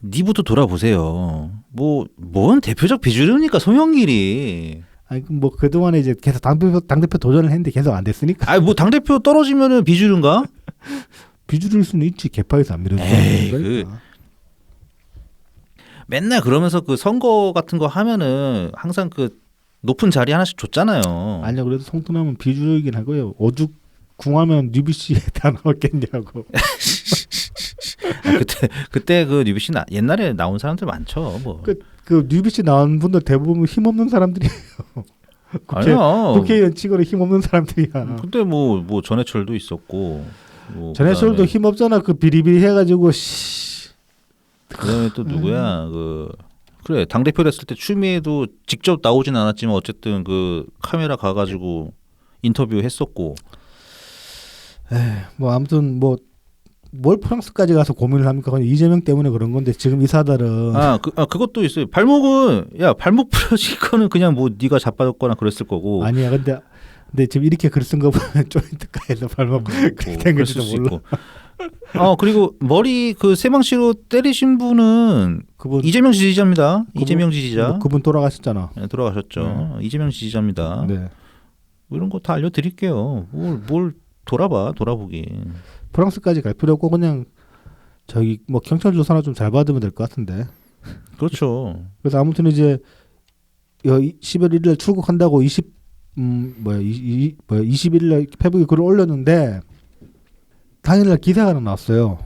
니부터 돌아보세요. 뭔 대표적 비주류니까 송영길이. 아니 뭐 그동안에 이제 계속 당대표 도전을 했는데 계속 안 됐으니까. 뭐 당대표 떨어지면은 비주류인가? 비주류일 수는 있지. 개파에서 안 밀어주는 거니까. 맨날 그러면서 그 선거 같은 거 하면은 항상 그 높은 자리 하나씩 줬잖아요. 아니요, 그래도 송tun하면 비주류이긴 하고요. 오죽 궁하면 뉴비씨에 다 나왔겠냐고. 그때 그 뉴비씨 옛날에 나온 사람들 많죠. 뭐. 그 뉴비씨 나온 분들 대부분 힘없는 사람들이에요. 국회의원 치고는 힘없는 사람들이야. 근데 뭐 전해철도 있었고. 전해철도 힘없잖아. 그 비리비리 해가지고. 그다음에 또 누구야? 그래 당대표 됐을 때 추미애도 직접 나오진 않았지만 어쨌든 그 카메라 가가지고 인터뷰 했었고. 뭐 아무튼 뭘 프랑스까지 가서 고민을 합니까? 그건 이재명 때문에 그런 건데 지금 이사들은 그것도 있어요. 발목 부러진 거는 그냥 뭐 네가 자빠졌거나 그랬을 거고. 아니야. 근데 지금 이렇게 글 쓴 거 보면 조인트가에서 발목 그렇게 된 걸지도 몰라. 그리고 머리 그 쇠망치로 때리신 분은 그분 이재명 지지자입니다. 이재명 지지자. 그분 돌아가셨잖아. 네, 돌아가셨죠. 이재명 지지자입니다. 네. 이런 거 다 알려드릴게요. 뭘 돌아보기. 프랑스까지 갈 필요 없고 그냥 저기 뭐 경찰 조사나 좀 잘 받으면 될 것 같은데. 그렇죠. 그래서 아무튼 이제 10월 1일 출국한다고 21일 날 페북에 글을 올렸는데 당일날 기사가 하나 나왔어요.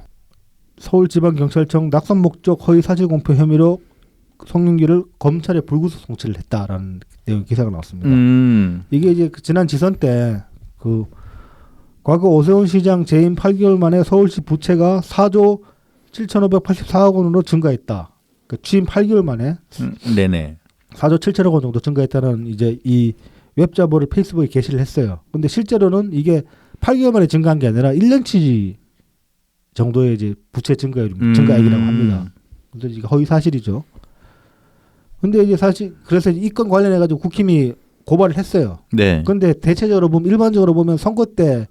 서울지방경찰청 낙선 목적 허위 사실 공표 혐의로 송영길을 검찰에 불구속 송치를 했다라는 내용 기사가 나왔습니다. 이게 이제 지난 지선 때 과거 오세훈 시장 재임 8개월 만에 서울시 부채가 4조 7,584억 원으로 증가했다. 그러니까 취임 8개월 만에 네네. 4조 7천억 원 정도 증가했다는 이제 이 웹자보를 페이스북에 게시를 했어요. 근데 실제로는 이게 8개월 만에 증가한 게 아니라 1년치 정도의 이제 부채 증가액이라고 합니다. 근데 이게 허위 사실이죠. 근데 이제 사실 그래서 이 건 관련해 가지고 국힘이 고발을 했어요. 네. 근데 대체적으로 보면 일반적으로 보면 선거 때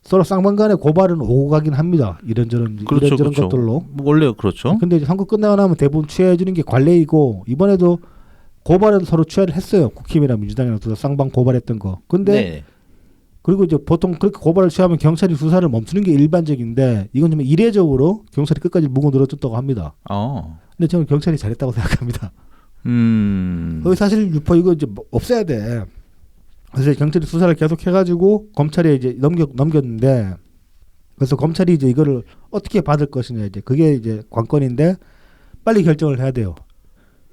서로 쌍방간에 고발은 오고 가긴 합니다. 이런저런 것들로. 원래 그렇죠. 근데 이제 선거 끝나고 나면 대부분 취하해 주는 게 관례이고 이번에도 고발은 서로 취하를 했어요. 국힘이랑 민주당이랑 둘 다 쌍방 고발했던 거. 근데 네. 그리고 이제 보통 그렇게 고발을 취하면 경찰이 수사를 멈추는 게 일반적인데 이건 좀 이례적으로 경찰이 끝까지 묵어 늘어졌다고 합니다. 근데 저는 경찰이 잘했다고 생각합니다. 거기 사실 유포 이거 이제 없애야 돼. 그래서 경찰이 수사를 계속 해가지고 검찰에 이제 넘겼는데 그래서 검찰이 이제 이거를 어떻게 받을 것이냐 이제 그게 이제 관건인데 빨리 결정을 해야 돼요.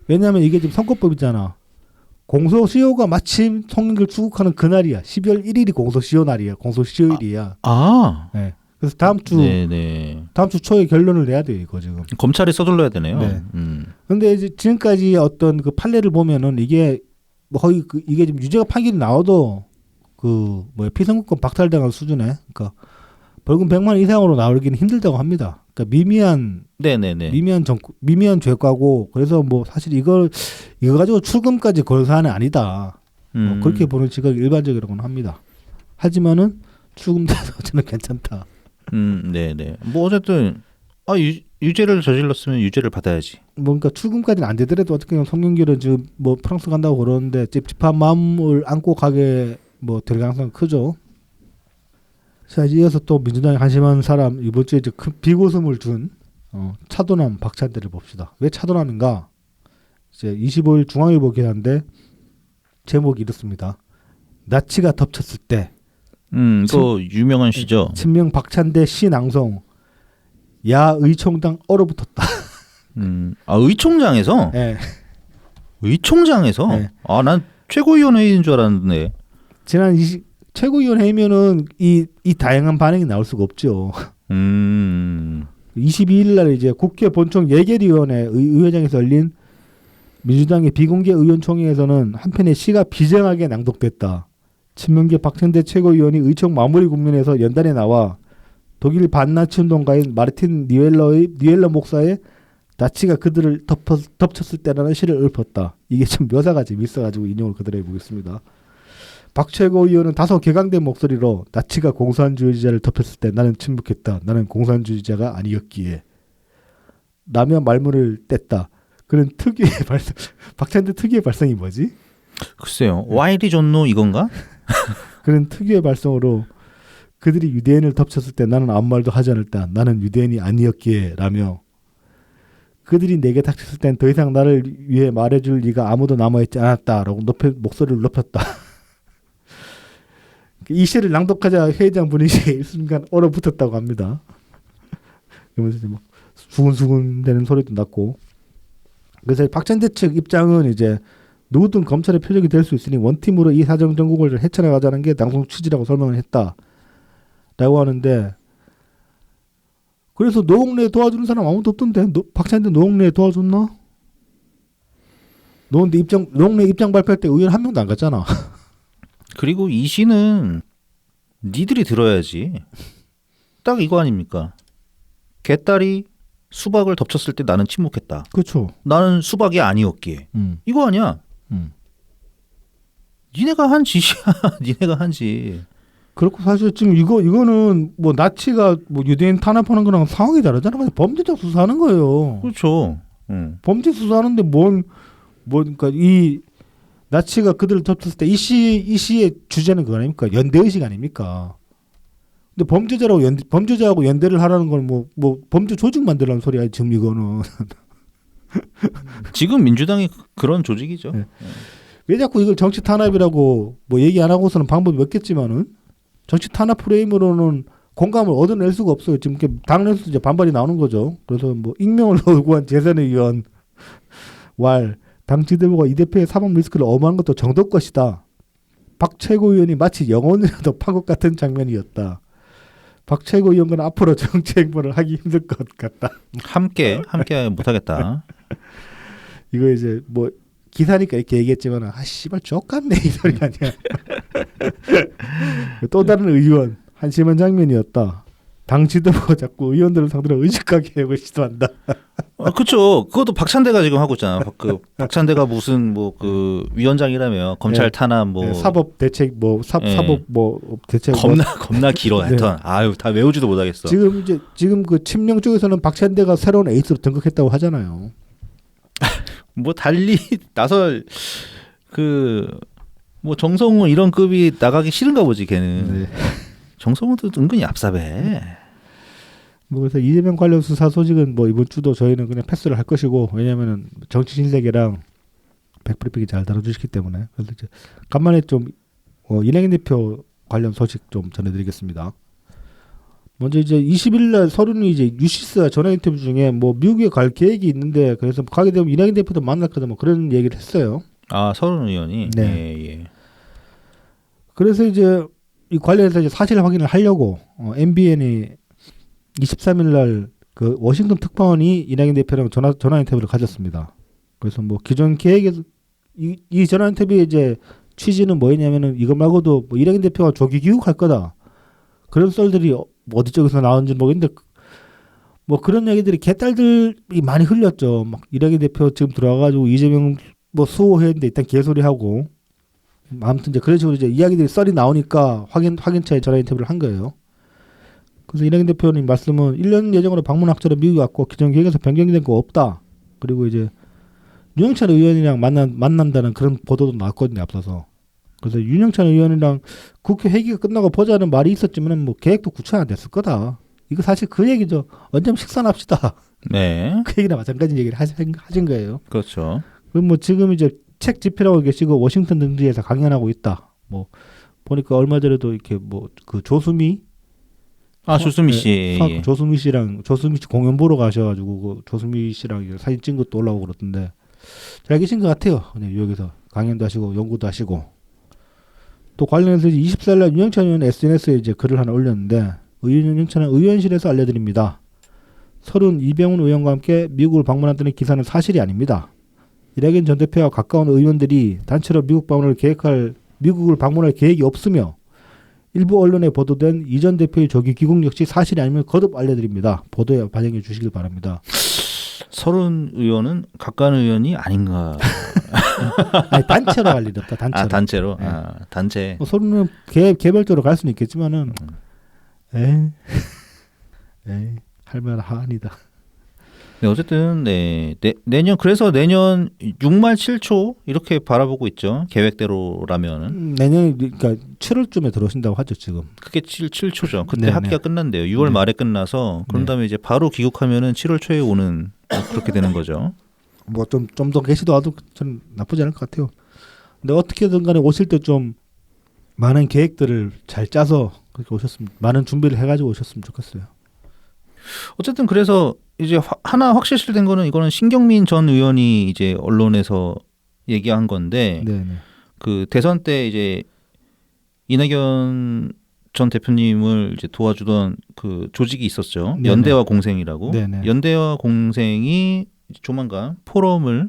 왜냐하면 이게 지금 선거법이잖아. 공소시효가 마침 송영길 출국하는 그날이야. 12월 1일이 공소시효 날이야. 공소시효일이야. 네. 그래서 다음 주 초에 결론을 내야 돼요. 이거 지금. 검찰이 서둘러야 되네요. 네. 근데 이제 지금까지 어떤 그 판례를 보면은 이게 거의 이게 지금 유죄가 판결이 나와도 피선거권 박탈당할 수준에 그러니까 벌금 100만 원 이상으로 나오기는 힘들다고 합니다. 그러니까 미미한 죄과고 그래서 뭐 사실 이거 가지고 출금까지 걸 사안은 아니다. 그렇게 보는 시각이 일반적이라고는 합니다. 하지만은 출금돼도 저는 괜찮다. 네네. 뭐 어쨌든 유죄를 저질렀으면 유죄를 받아야지. 그러니까 출금까지는 안 되더라도 어떻게 보면 송영길은 지금 뭐 프랑스 간다고 그러는데 찝찝한 마음을 안고 가게 될 가능성이 크죠. 자, 이어서 또 민주당에 한심한 사람 이번 주에 이제 큰 비고슴을 준 차도남 박찬대를 봅시다. 왜 차도남인가? 이제 25일 중앙일보 기사인데 제목이 이렇습니다. 나치가 덮쳤을 때 또 유명한 시죠. 친명 박찬대 시낭송 야 의총당 얼어붙었다. 의총장에서? 네. 의총장에서? 네. 난 최고위원회인 줄 알았는데. 지난 최고위원회면은 이 다양한 반응이 나올 수가 없죠. 22일 날 이제 국회 본청 예결위원회 의회장에서 열린 민주당의 비공개 의원총회에서는 한편의 시가 비장하게 낭독됐다. 친명계 박찬대 최고위원이 의총 마무리 국면에서 연단에 나와 독일 반나치 운동가인 마르틴 니웰러 목사의 나치가 그들을 덮쳤을 때라는 시를 읊었다. 이게 좀 묘사가 재밌어가지고 인용을 그대로 해보겠습니다. 박 최고위원은 다소 격앙된 목소리로 나치가 공산주의자를 덮였을 때 나는 침묵했다. 나는 공산주의자가 아니었기에. 라며 말문을 뗐다. 그런 특유의 발성, 박찬대 특유의 발성이 뭐지? 글쎄요. 와이리 존노 이건가? 그런 특유의 발성으로 그들이 유대인을 덮쳤을 때 나는 아무 말도 하지 않았다. 나는 유대인이 아니었기에 라며 그들이 내게 닥쳤을 땐 더 이상 나를 위해 말해줄 리가 아무도 남아있지 않았다라고 목소리를 높였다. 이 시를 낭독하자 회장 분위기에 일순간 얼어붙었다고 합니다. 그러면서 이제 막 수근수근 되는 소리도 났고. 그래서 박찬대 측 입장은 이제 누구든 검찰의 표적이 될 수 있으니 원팀으로 이 사정 정국을 헤쳐나가자는 게 당송 취지라고 설명을 했다라고 하는데, 그래서 노웅래 도와주는 사람 아무도 없던데 박찬대 노웅래 도와줬나? 노웅래 입장 발표할 때 의원 한 명도 안 갔잖아. 그리고 이 시는 니들이 들어야지. 딱 이거 아닙니까? 개딸이 수박을 덮쳤을 때 나는 침묵했다. 그렇죠. 나는 수박이 아니었기에. 이거 아니야. 니네가 한 짓이야. 니네가 한 짓. 그렇고 사실 지금 이거는 뭐 나치가 뭐 유대인 탄압하는 거랑 상황이 다르잖아. 범죄자 수사하는 거예요. 그렇죠. 범죄 수사하는데 그러니까 이 나치가 그들을 덮쳤을 때 이 시의 주제는 그거 아닙니까? 연대의식 아닙니까? 근데 범죄자하고 연대를 하라는 건 뭐 범죄 조직 만들라는 소리야 지금 이거는. 지금 민주당이 그런 조직이죠. 네. 왜 자꾸 이걸 정치 탄압이라고 뭐 얘기 안 하고서는 방법이 없겠지만은 정치 탄압 프레임으로는 공감을 얻어낼 수가 없어요. 지금 당내에서 이제 반발이 나오는 거죠. 그래서 뭐 익명을 요구한 재선의 위원 당 지도부가 이 대표의 사법 리스크를 엄호한 것도 정도 것이다. 박 최고위원이 마치 영혼이라도 판 것 같은 장면이었다. 박 최고위원은 앞으로 정치 행보를 하기 힘들 것 같다. 함께 못하겠다. 이거 이제 뭐 기사니까 이렇게 얘기했지만 씨발 족같네 이 소리 아니야. 또 다른 의원 한심한 장면이었다. 당 지도부가 자꾸 의원들을 상대로 의식하게 하고 시도한다. 그렇죠. 그것도 박찬대가 지금 하고 있잖아. 박찬대가 무슨 뭐 그 위원장이라며 검찰 탄압 뭐 사법 대책 사법 대책 겁나 길어. 하여튼 다 외우지도 못하겠어. 지금 그 친명 쪽에서는 박찬대가 새로운 에이스로 등극했다고 하잖아요. 뭐 달리 나설 뭐 정성호 이런 급이 나가기 싫은가 보지 걔는. 네. 정성호도 은근히 얍삽해. 뭐 그래서 이재명 관련 수사 소식은 뭐 이번 주도 저희는 그냥 패스를 할 것이고, 왜냐면은 정치 신세계랑 백브리핑이 잘 다뤄주시기 때문에. 그래서 이제 간만에 좀 이낙연 대표 관련 소식 좀 전해드리겠습니다. 먼저 이제 20일날 서른이 이제 유시스와 전화 인터뷰 중에 뭐 미국에 갈 계획이 있는데, 그래서 가게 되면 이낙연 대표도 만날 거다 뭐 그런 얘기를 했어요. 서른 의원이. 네. 예. 그래서 이제 이 관련해서 이제 사실 확인을 하려고 MBN이 23일날 그 워싱턴 특파원이 이낙연 대표랑 전화 인터뷰를 가졌습니다. 그래서 뭐 기존 계획에서 이 전화 인터뷰의 이제 취지는 뭐였냐면은 이거 말고도 뭐 이낙연 대표가 조기 귀국할 거다. 그런 썰들이 어디 쪽에서 나온지 모르겠는데 뭐 그런 얘기들이 개딸들이 많이 흘렸죠. 막 이낙연 대표 지금 들어와가지고 이재명 뭐 수호했는데 일단 개소리하고. 아무튼 이제 그런 식으로 이제 이야기들이 썰이 나오니까 확인차에 전화 인터뷰를 한 거예요. 그래서 이낙연 대표님 말씀은 1년 예정으로 방문 학자로 미국에 왔고 기존 계획에서 변경이 된 거 없다. 그리고 이제 윤영찬 의원이랑 만난다는 그런 보도도 나왔거든요, 앞서서. 그래서 윤영찬 의원이랑 국회 회기가 끝나고 보자는 말이 있었지만 뭐 계획도 구체 안 됐을 거다. 이거 사실 그 얘기죠. 언제 식사합시다. 네. 그 얘기나 마찬가지 얘기를 하신 거예요. 그렇죠. 그럼 뭐 지금 이제 책 집필하고 계시고 워싱턴 등지에서 강연하고 있다. 뭐 보니까 얼마 전에도 이렇게 뭐 그 조수미 조수미 씨. 네, 조수미 씨 공연 보러 가셔가지고 그 조수미 씨랑 이제 사진 찍은 것도 올라오고 그러던데 잘 계신 것 같아요. 네, 여기서 강연도 하시고 연구도 하시고 또 관련해서 24일날 윤영찬 의원 SNS에 이제 글을 하나 올렸는데 윤영찬은 의원실에서 알려드립니다. 30 이병훈 의원과 함께 미국을 방문한다는 기사는 사실이 아닙니다. 이낙연 전 대표와 가까운 의원들이 단체로 미국을 방문할 계획이 없으며 일부 언론에 보도된 이 전 대표의 조기 귀국 역시 사실이 아니면 거듭 알려드립니다. 보도에 반영해 주시길 바랍니다. 서른 의원은 가까운 의원이 아닌가? 아니, 단체로 할 일이 없다. 단체로. 단체로. 네. 단체. 서른은 개별적으로 갈 수는 있겠지만은 에이 할만 하니다. 네, 어쨌든 내년 그래서 내년 6말 7초 이렇게 바라보고 있죠. 계획대로라면은. 내년 그러니까 7월쯤에 들어오신다고 하죠 지금. 그게 7초죠. 그때 네네. 학기가 끝난대요. 6월 네. 말에 끝나서 그런 네. 다음에 이제 바로 귀국하면은 7월 초에 오는 그렇게 되는 거죠. 뭐 좀 더 계시도 와도 저는 나쁘지 않을 것 같아요. 근데 어떻게든 간에 오실 때 좀 많은 계획들을 잘 짜서 그렇게 많은 준비를 해가지고 오셨으면 좋겠어요. 어쨌든 그래서 이제 하나 확실시된 거는 이거는 신경민 전 의원이 이제 언론에서 얘기한 건데 네네. 그 대선 때 이제 이낙연 전 대표님을 이제 도와주던 그 조직이 있었죠. 네네. 연대와 공생이라고. 네네. 연대와 공생이 조만간 포럼을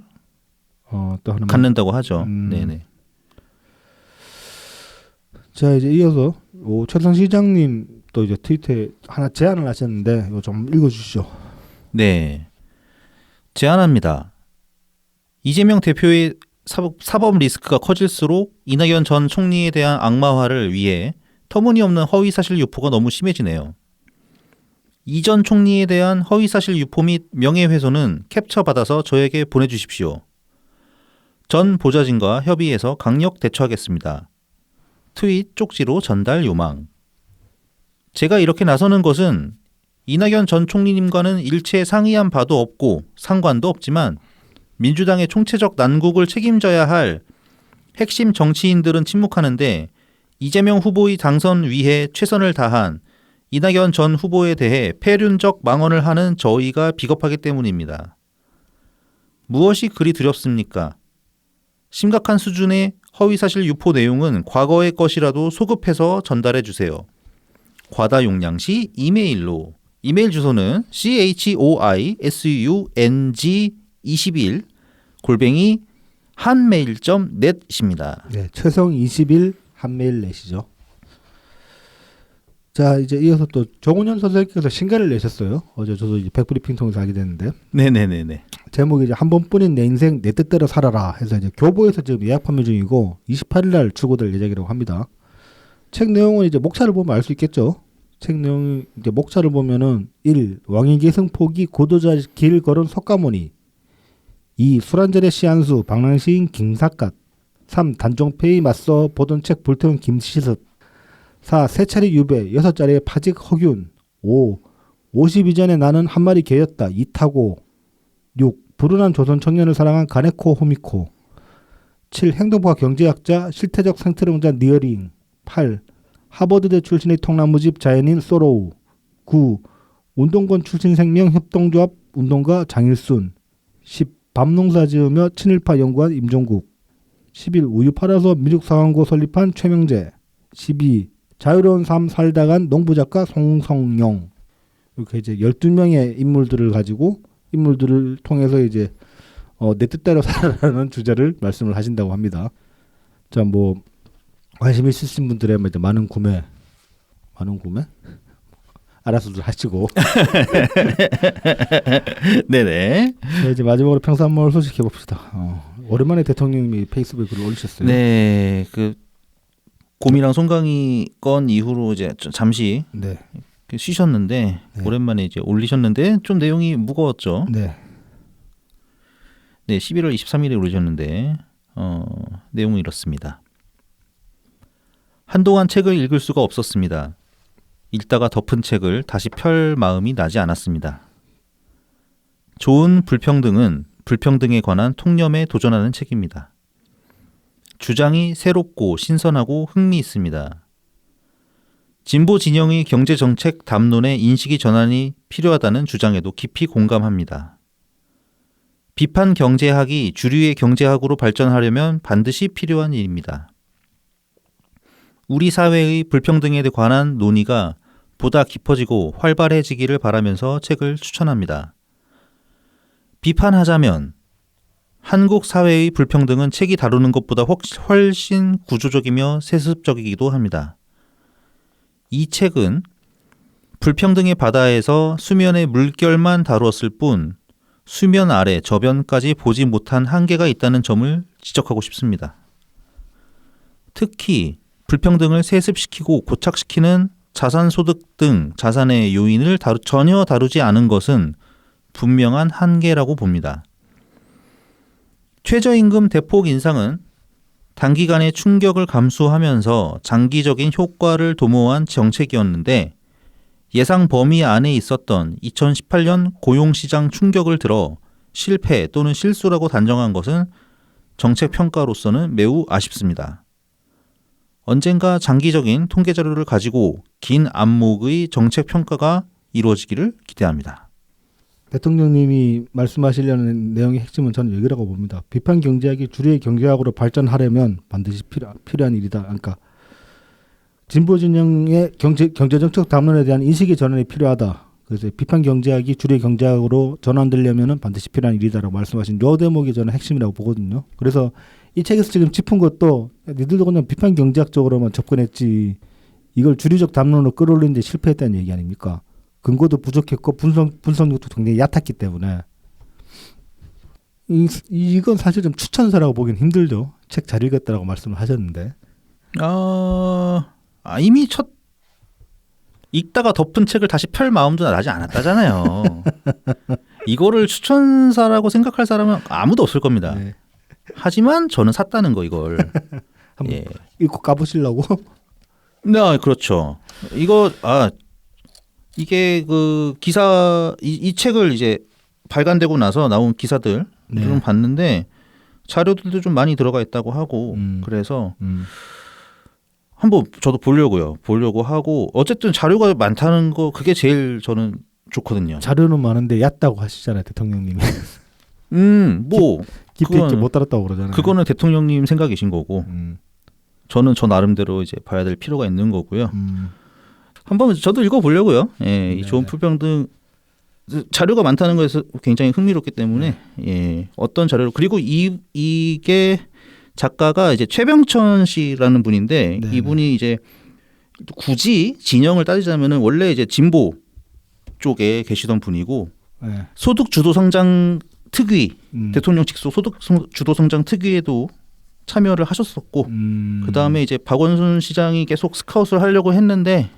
또 하나 갖는다고 하죠. 음. 네네. 자 이제 이어서 최성 시장님 또 이제 트위터에 하나 제안을 하셨는데 이거 좀 읽어주시죠. 네. 제안합니다. 이재명 대표의 사법 리스크가 커질수록 이낙연 전 총리에 대한 악마화를 위해 터무니없는 허위사실 유포가 너무 심해지네요. 이 전 총리에 대한 허위사실 유포 및 명예훼손은 캡처받아서 저에게 보내주십시오. 전 보좌진과 협의해서 강력 대처하겠습니다. 트윗 쪽지로 전달 요망. 제가 이렇게 나서는 것은 이낙연 전 총리님과는 일체 상의한 바도 없고 상관도 없지만 민주당의 총체적 난국을 책임져야 할 핵심 정치인들은 침묵하는데 이재명 후보의 당선 위해 최선을 다한 이낙연 전 후보에 대해 폐륜적 망언을 하는 저희가 비겁하기 때문입니다. 무엇이 그리 두렵습니까? 심각한 수준의 허위사실 유포 내용은 과거의 것이라도 소급해서 전달해 주세요. 과다 용량 시 이메일로. 이메일 주소는 choisung21 한메일.net입니다. 네, 최성21 한메일 넷이죠. 자 이제 이어서 또 정운현 선생님께서 신간을 내셨어요. 어제 저도 이제 백브리핑 통해서 알게 됐는데 네네네네. 제목이 이제 한 번뿐인 내 인생 내 뜻대로 살아라 해서 이제 교보에서 지금 예약 판매 중이고 28일날 출고될 예정이라고 합니다. 책 내용은 이제 목차를 보면 알 수 있겠죠. 책 내용 이제 목차를 보면은 1. 왕위계승 포기 고도자 길 걸은 석가모니 2. 술한잔의 시한수 방랑시인 김삿갓 3. 단종패에 맞서 보던 책 불태운 김시습 4. 세차례 유배 6자리의 파직 허균 5. 50 이전에 나는 한 마리 개였다 이타고 6. 불운한 조선 청년을 사랑한 가네코 호미코 7. 행동과 경제학자 실태적 생트론자 니어링 8. 하버드대 출신의 통나무집 자연인 소로우 9. 운동권 출신 생명 협동조합 운동가 장일순 10. 밤농사 지으며 친일파 연구한 임종국 11. 우유 팔아서 미륵상황고 설립한 최명재 12. 자유로운 삶 살다간 농부작가 송성용 이렇게 이제 12명의 인물들을 가지고 인물들을 통해서 이제 내 뜻대로 살아라는 주제를 말씀을 하신다고 합니다. 자, 뭐 관심 있으신 분들의 이제 많은 구매 알아서들 하시고 네네. 자, 이제 마지막으로 평산몰 소식 해봅시다. 오랜만에 대통령님이 페이스북에 글을 올리셨어요. 네, 그 곰이랑 송강이 건 이후로 이제 잠시 네. 쉬셨는데 네. 오랜만에 이제 올리셨는데 좀 내용이 무거웠죠. 네. 네, 11월 23일에 올리셨는데 내용은 이렇습니다. 한동안 책을 읽을 수가 없었습니다. 읽다가 덮은 책을 다시 펼 마음이 나지 않았습니다. 좋은 불평등은 불평등에 관한 통념에 도전하는 책입니다. 주장이 새롭고 신선하고 흥미있습니다. 진보 진영의 경제정책 담론의 인식이 전환이 필요하다는 주장에도 깊이 공감합니다. 비판 경제학이 주류의 경제학으로 발전하려면 반드시 필요한 일입니다. 우리 사회의 불평등에 관한 논의가 보다 깊어지고 활발해지기를 바라면서 책을 추천합니다. 비판하자면 한국 사회의 불평등은 책이 다루는 것보다 훨씬 구조적이며 세습적이기도 합니다. 이 책은 불평등의 바다에서 수면의 물결만 다루었을 뿐 수면 아래 저변까지 보지 못한 한계가 있다는 점을 지적하고 싶습니다. 특히 불평등을 세습시키고 고착시키는 자산소득 등 자산의 요인을 전혀 다루지 않은 것은 분명한 한계라고 봅니다. 최저임금 대폭 인상은 단기간의 충격을 감수하면서 장기적인 효과를 도모한 정책이었는데 예상 범위 안에 있었던 2018년 고용시장 충격을 들어 실패 또는 실수라고 단정한 것은 정책 평가로서는 매우 아쉽습니다. 언젠가 장기적인 통계 자료를 가지고 긴 안목의 정책 평가가 이루어지기를 기대합니다. 대통령님이 말씀하시려는 내용의 핵심은 저는 여기라고 봅니다. 비판 경제학이 주류의 경제학으로 발전하려면 반드시 필요한 일이다. 그러니까 진보 진영의 경제정책 담론에 대한 인식의 전환이 필요하다. 그래서 비판 경제학이 주류의 경제학으로 전환되려면 반드시 필요한 일이다라고 말씀하신 요 대목이 저는 핵심이라고 보거든요. 그래서 이 책에서 지금 짚은 것도 니들도 그냥 비판 경제학적으로만 접근했지 이걸 주류적 담론으로 끌어올리는데 실패했다는 얘기 아닙니까? 근거도 부족했고 분석력도 굉장히 얕았기 때문에 이건 사실 좀 추천서라고 보기는 힘들죠. 책 잘 읽었다라고 말씀을 하셨는데 이미 읽다가 덮은 책을 다시 펼 마음도 나지 않았다잖아요. 이거를 추천사라고 생각할 사람은 아무도 없을 겁니다. 네. 하지만 저는 샀다는 거 이걸 한번 읽고 까보시려고? 네, 그렇죠. 이게 그 기사 이 책을 이제 발간되고 나서 나온 기사들 좀 봤는데 자료들도 좀 많이 들어가 있다고 하고 그래서 한번 저도 보려고 하고 어쨌든 자료가 많다는 거 그게 제일 저는 좋거든요. 자료는 많은데 얕다고 하시잖아요, 대통령님이. 뭐 깊이 있게 못 따랐다고 그러잖아요. 그거는 대통령님 생각이신 거고 저는 저 나름대로 이제 봐야 될 필요가 있는 거고요. 한번 저도 읽어보려고요. 예, 이 좋은 불평등 자료가 많다는 거에서 굉장히 흥미롭기 때문에 어떤 자료로 그리고 이게 작가가 이제 최병천 씨라는 분인데 이분이 이제 굳이 진영을 따지자면은 원래 이제 진보 쪽에 계시던 분이고 소득 주도 성장 특위 대통령 직속 소득 주도 성장 특위에도 참여를 하셨었고 그 다음에 이제 박원순 시장이 계속 스카웃을 하려고 했는데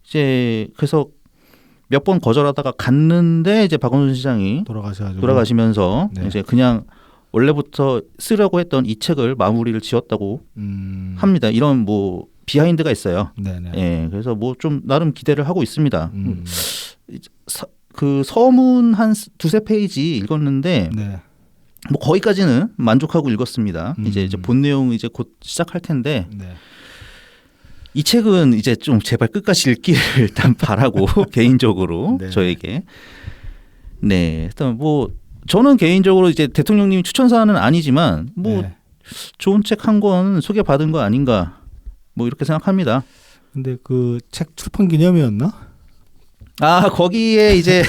이제 그래서 몇 번 거절하다가 갔는데 이제 박원순 시장이 돌아가시면서 이제 그냥 원래부터 쓰려고 했던 이 책을 마무리를 지었다고 합니다. 이런 뭐 비하인드가 있어요. 예, 그래서 뭐 좀 나름 기대를 하고 있습니다. 그 서문 한 두세 페이지 읽었는데 뭐 거기까지는 만족하고 읽었습니다. 이제 본 내용 이제 곧 시작할 텐데 이 책은 이제 좀 제발 끝까지 읽기를 일단 바라고 개인적으로 저에게 일단 뭐 저는 개인적으로 이제 대통령님이 추천사는 아니지만 뭐 좋은 책 한 권 소개받은 거 아닌가 뭐 이렇게 생각합니다. 근데 그 책 출판 기념회였나? 거기에 이제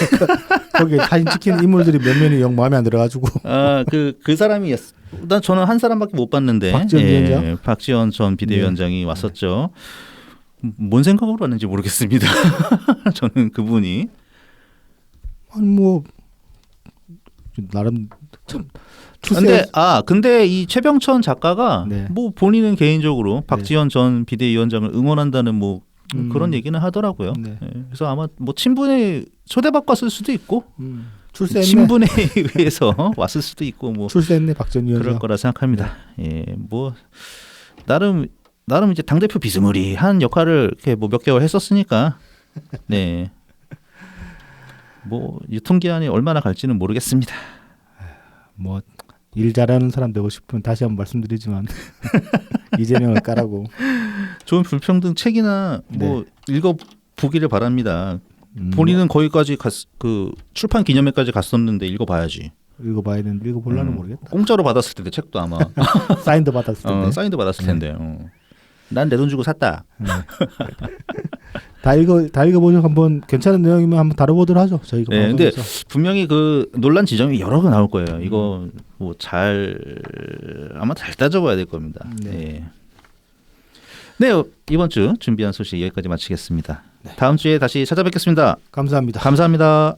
거기에 사진 찍힌 인물들이 몇 명이 영 마음에 안 들어가지고 그 사람이 저는 한 사람밖에 못 봤는데 박지원 위원장? 박지원 전 비대위원장이 왔었죠. 뭔 생각으로 왔는지 모르겠습니다. 저는 그분이 아니 뭐 나름 참 근데 이 최병천 작가가 뭐 본인은 개인적으로 박지원 전 비대위원장을 응원한다는 뭐 그런 얘기는 하더라고요. 그래서 아마 뭐 친분에 초대받고 왔을 수도 있고 친분에 의해서 왔을 수도 있고 뭐 출세했네 박 전 위원장. 그럴 거라 생각합니다. 뭐 나름 나름 이제 당 대표 비스무리한 역할을 이렇게 뭐 몇 개월 했었으니까 네. 뭐 유통기한이 얼마나 갈지는 모르겠습니다. 뭐 일 잘하는 사람 되고 싶으면 다시 한번 말씀드리지만 이재명을 까라고. 좋은 불평등 책이나 뭐 읽어 보기를 바랍니다. 본인은 거기까지 그 출판 기념회까지 갔었는데 읽어봐야지. 읽어봐야 되는데 읽어보려는 모르겠다. 공짜로 받았을 텐데 책도 아마 사인도 받았을 텐데. 사인도 받았을 텐데. 난 내 돈 주고 샀다. 다 읽어보시고 한번 괜찮은 내용이면 한번 다뤄보도록 하죠. 저희가. 네, 근데 방송에서. 분명히 그 논란 지점이 여러 개 나올 거예요. 이거 뭐 아마 잘 따져봐야 될 겁니다. 네. 네, 이번 주 준비한 소식 여기까지 마치겠습니다. 다음 주에 다시 찾아뵙겠습니다. 감사합니다. 감사합니다.